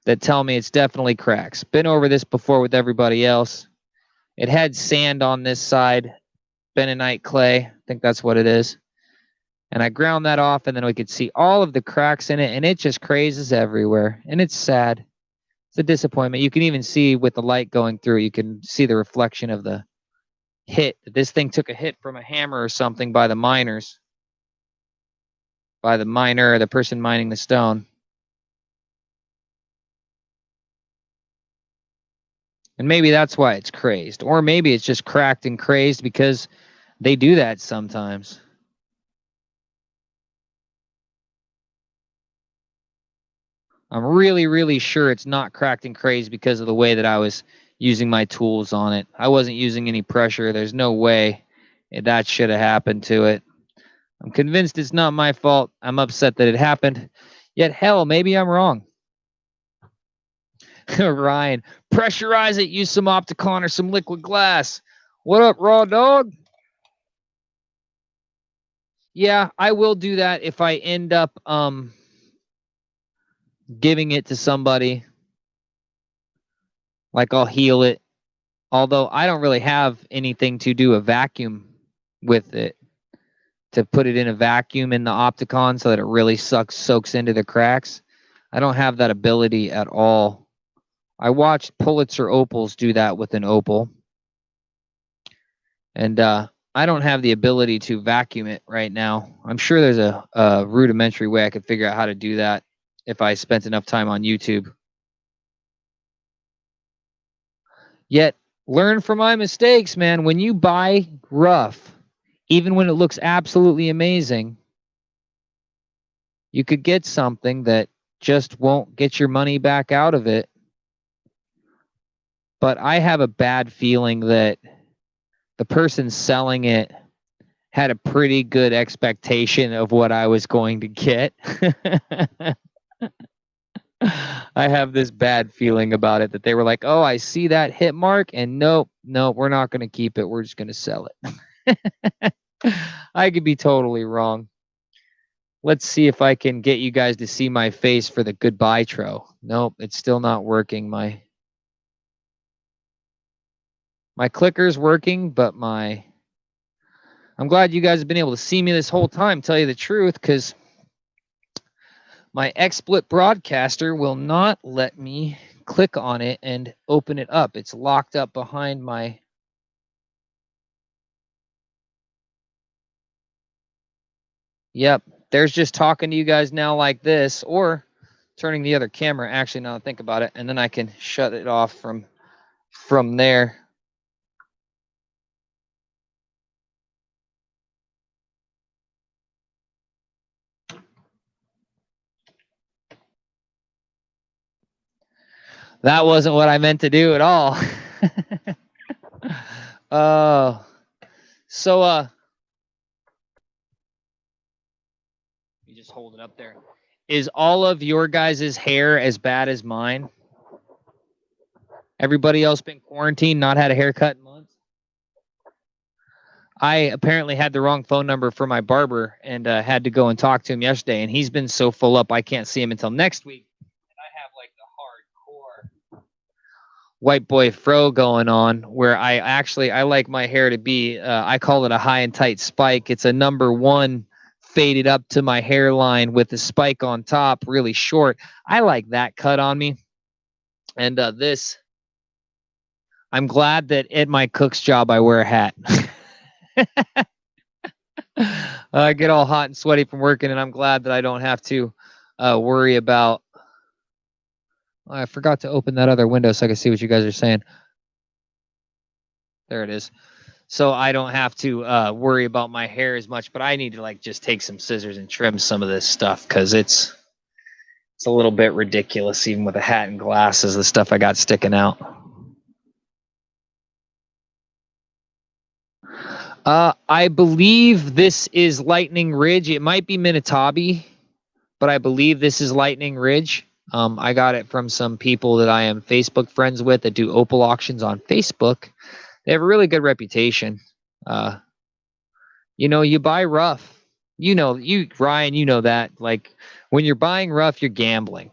that tell me it's definitely cracks. Been over this before with everybody else. It had sand on this side, bentonite clay. I think that's what it is. And I ground that off, and then we could see all of the cracks in it, and it just crazes everywhere. And it's sad. It's a disappointment. You can even see with the light going through, you can see the reflection of the hit. This thing took a hit from a hammer or something by the miners. By the miner, the person mining the stone. And maybe that's why it's crazed. Or maybe it's just cracked and crazed because they do that sometimes. I'm really, really sure it's not cracked and crazed because of the way that I was using my tools on it. I wasn't using any pressure. There's no way That should have happened to it. I'm convinced it's not my fault. I'm upset that it happened. Yet, hell, maybe I'm wrong. Ryan, pressurize it. Use some Opticon or some liquid glass. What up, raw dog? Yeah, I will do that if I end up giving it to somebody. Like I'll heal it. Although I don't really have anything to do a vacuum with it. To put it in a vacuum in the Opticon so that it really soaks into the cracks. I don't have that ability at all. I watched Pulitzer Opals do that with an Opal. And I don't have the ability to vacuum it right now. I'm sure there's a rudimentary way I could figure out how to do that if I spent enough time on YouTube. Yet, learn from my mistakes, man. When you buy rough, even when it looks absolutely amazing, you could get something that just won't get your money back out of it. But I have a bad feeling that the person selling it had a pretty good expectation of what I was going to get. I have this bad feeling about it that they were like, oh, I see that hit mark, and nope, we're not going to keep it. We're just going to sell it. I could be totally wrong. Let's see if I can get you guys to see my face for the goodbye tro. Nope, it's still not working. My clicker's working, but I'm glad you guys have been able to see me this whole time, tell you the truth, because my XSplit broadcaster will not let me click on it and open it up. It's locked up behind my... Yep, there's just talking to you guys now like this, or turning the other camera, actually, now that I think about it, and then I can shut it off from there. That wasn't what I meant to do at all. So you just hold it up there. Is all of your guys' hair as bad as mine? Everybody else been quarantined, not had a haircut in months? I apparently had the wrong phone number for my barber and had to go and talk to him yesterday, and he's been so full up I can't see him until next week. And I have like the hardcore white boy fro going on, where I like my hair to be, I call it a high and tight spike. It's a number 1 faded up to my hairline with the spike on top, really short. I like that cut on me. And I'm glad that at my cook's job I wear a hat. I get all hot and sweaty from working, and I'm glad that I don't have to worry about... I forgot to open that other window so I can see what you guys are saying. There it is. So I don't have to worry about my hair as much, but I need to like just take some scissors and trim some of this stuff because it's a little bit ridiculous, even with a hat and glasses, the stuff I got sticking out. I believe this is Lightning Ridge. It might be Minitabi, but I believe this is Lightning Ridge. I got it from some people that I am Facebook friends with that do opal auctions on Facebook. They have a really good reputation. You buy rough. Ryan, you know that. Like when you're buying rough, you're gambling.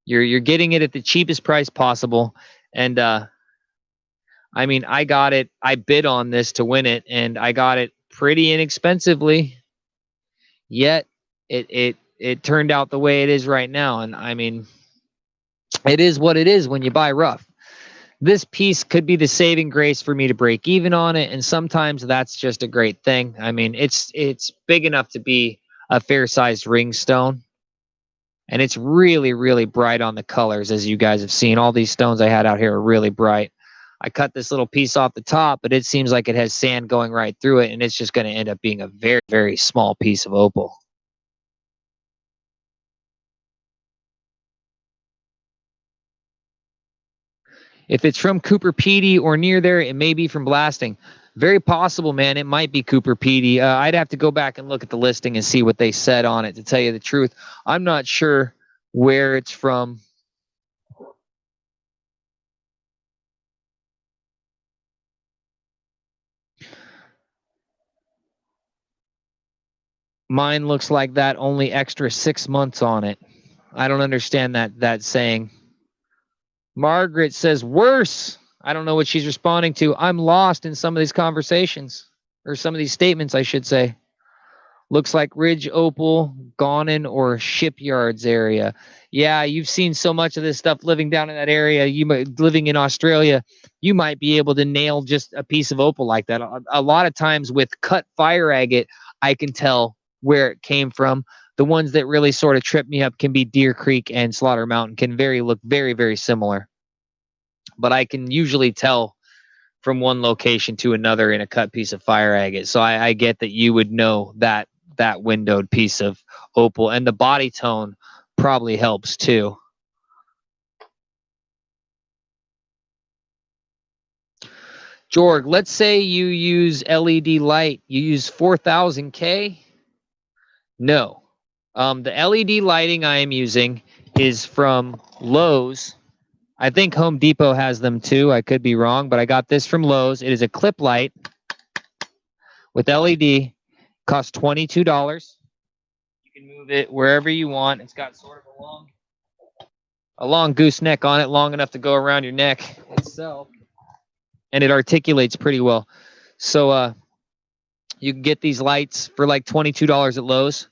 You're getting it at the cheapest price possible. And I mean, I got it. I bid on this to win it, and I got it pretty inexpensively. Yet it turned out the way it is right now. And I mean, it is what it is when you buy rough. This piece could be the saving grace for me to break even on it, and sometimes that's just a great thing. I mean, it's big enough to be a fair-sized ring stone, and it's really, really bright on the colors, as you guys have seen. All these stones I had out here are really bright. I cut this little piece off the top, but it seems like it has sand going right through it, and it's just going to end up being a very, very small piece of opal. If it's from Cooper Pedy or near there, it may be from blasting. Very possible, man. It might be Cooper Pedy. I'd have to go back and look at the listing and see what they said on it, to tell you the truth. I'm not sure where it's from. Mine looks like that, only extra 6 months on it. I don't understand that saying. Margaret says worse. I don't know what she's responding to. I'm lost in some of these conversations, or some of these statements, I should say. Looks like Ridge, Opal, Gaunen, or Shipyards area. Yeah, you've seen so much of this stuff living down in that area. Living in Australia, you might be able to nail just a piece of opal like that. A lot of times with cut fire agate, I can tell where it came from. The ones that really sort of trip me up can be Deer Creek and Slaughter Mountain. Can look very, very similar, but I can usually tell from one location to another in a cut piece of fire agate. So I get that you would know that windowed piece of opal, and the body tone probably helps too. Jorg, let's say you use LED light. You use 4000K? No. The LED lighting I am using is from Lowe's. I think Home Depot has them too. I could be wrong, but I got this from Lowe's. It is a clip light with LED. Costs $22. You can move it wherever you want. It's got sort of a long gooseneck on it, long enough to go around your neck itself, and it articulates pretty well. So you can get these lights for like $22 at Lowe's.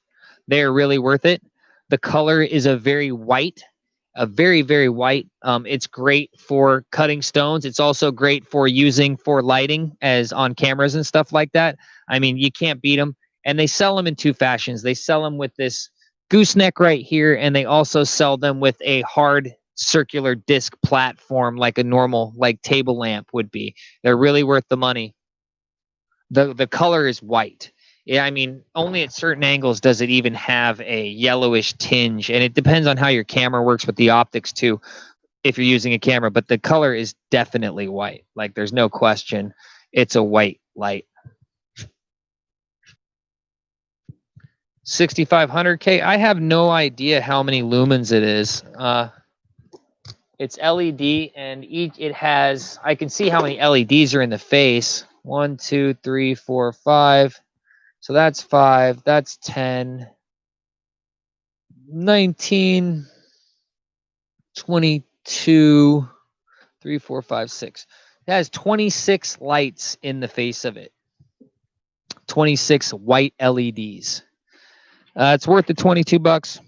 They are really worth it. The color is a very, very white. It's great for cutting stones. It's also great for using for lighting, as on cameras and stuff like that. I mean, you can't beat them. And they sell them in two fashions. They sell them with this gooseneck right here, and they also sell them with a hard circular disc platform like a normal like table lamp would be. They're really worth the money. The color is white. Yeah, I mean, only at certain angles does it even have a yellowish tinge, and it depends on how your camera works with the optics too, if you're using a camera, but the color is definitely white. Like, there's no question. It's a white light. 6500K. I have no idea how many lumens it is. It's LED, and it has, I can see how many LEDs are in the face. 1, 2, 3, 4, 5. So that's 5. That's 10. 19. 22. 3, 4, 5, 6. It has 26 lights in the face of it. 26 white LEDs. It's worth the $22.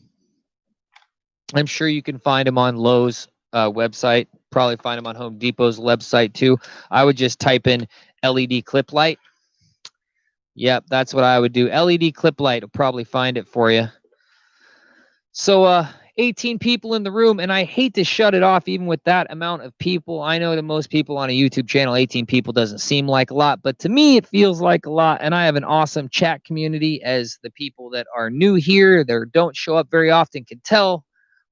I'm sure you can find them on Lowe's website. Probably find them on Home Depot's website too. I would just type in LED clip light. Yep, that's what I would do. LED clip light will probably find it for you. So 18 people in the room, and I hate to shut it off even with that amount of people. I know to most people on a YouTube channel, 18 people doesn't seem like a lot, but to me it feels like a lot. And I have an awesome chat community, as the people that are new here, that don't show up very often, can tell.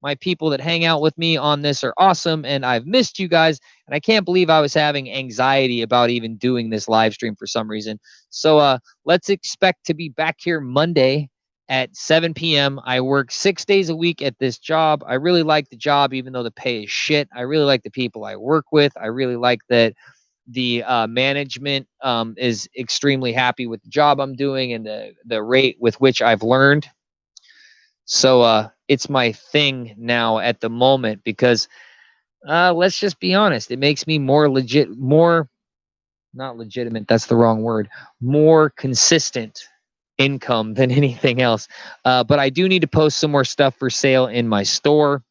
My people that hang out with me on this are awesome, and I've missed you guys. And I can't believe I was having anxiety about even doing this live stream for some reason. So let's expect to be back here Monday at 7 p.m. I work 6 days a week at this job. I really like the job, even though the pay is shit. I really like the people I work with. I really like that the management is extremely happy with the job I'm doing and the rate with which I've learned. So it's my thing now at the moment, because let's just be honest, it makes me more not legitimate, that's the wrong word, more consistent income than anything else. But I do need to post some more stuff for sale in my store.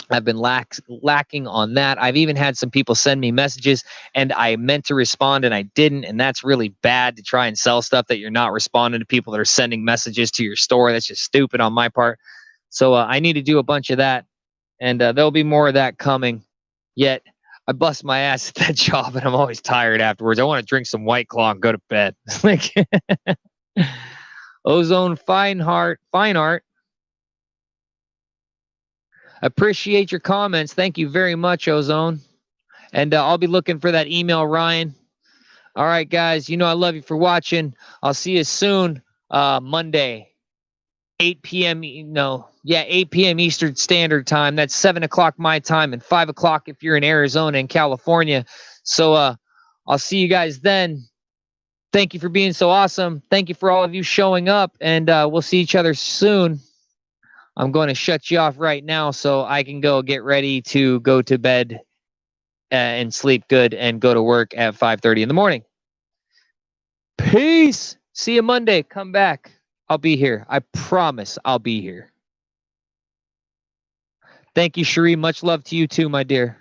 I've been lacking on that. I've even had some people send me messages, and I meant to respond and I didn't, and that's really bad, to try and sell stuff that you're not responding to people that are sending messages to your store. That's just stupid on my part. So I need to do a bunch of that, and there'll be more of that coming. Yet I bust my ass at that job, and I'm always tired afterwards. I want to drink some White Claw and go to bed. Like Ozone Fine Art. Appreciate your comments. Thank you very much, Ozone. And I'll be looking for that email, Ryan. All right, guys. You know I love you for watching. I'll see you soon. Monday, 8 p.m. 8 p.m. Eastern Standard Time. That's 7 o'clock my time and 5 o'clock if you're in Arizona and California. So I'll see you guys then. Thank you for being so awesome. Thank you for all of you showing up, and we'll see each other soon. I'm going to shut you off right now so I can go get ready to go to bed and sleep good and go to work at 5:30 in the morning. Peace. See you Monday. Come back. I'll be here. I promise I'll be here. Thank you, Cherie. Much love to you too, my dear.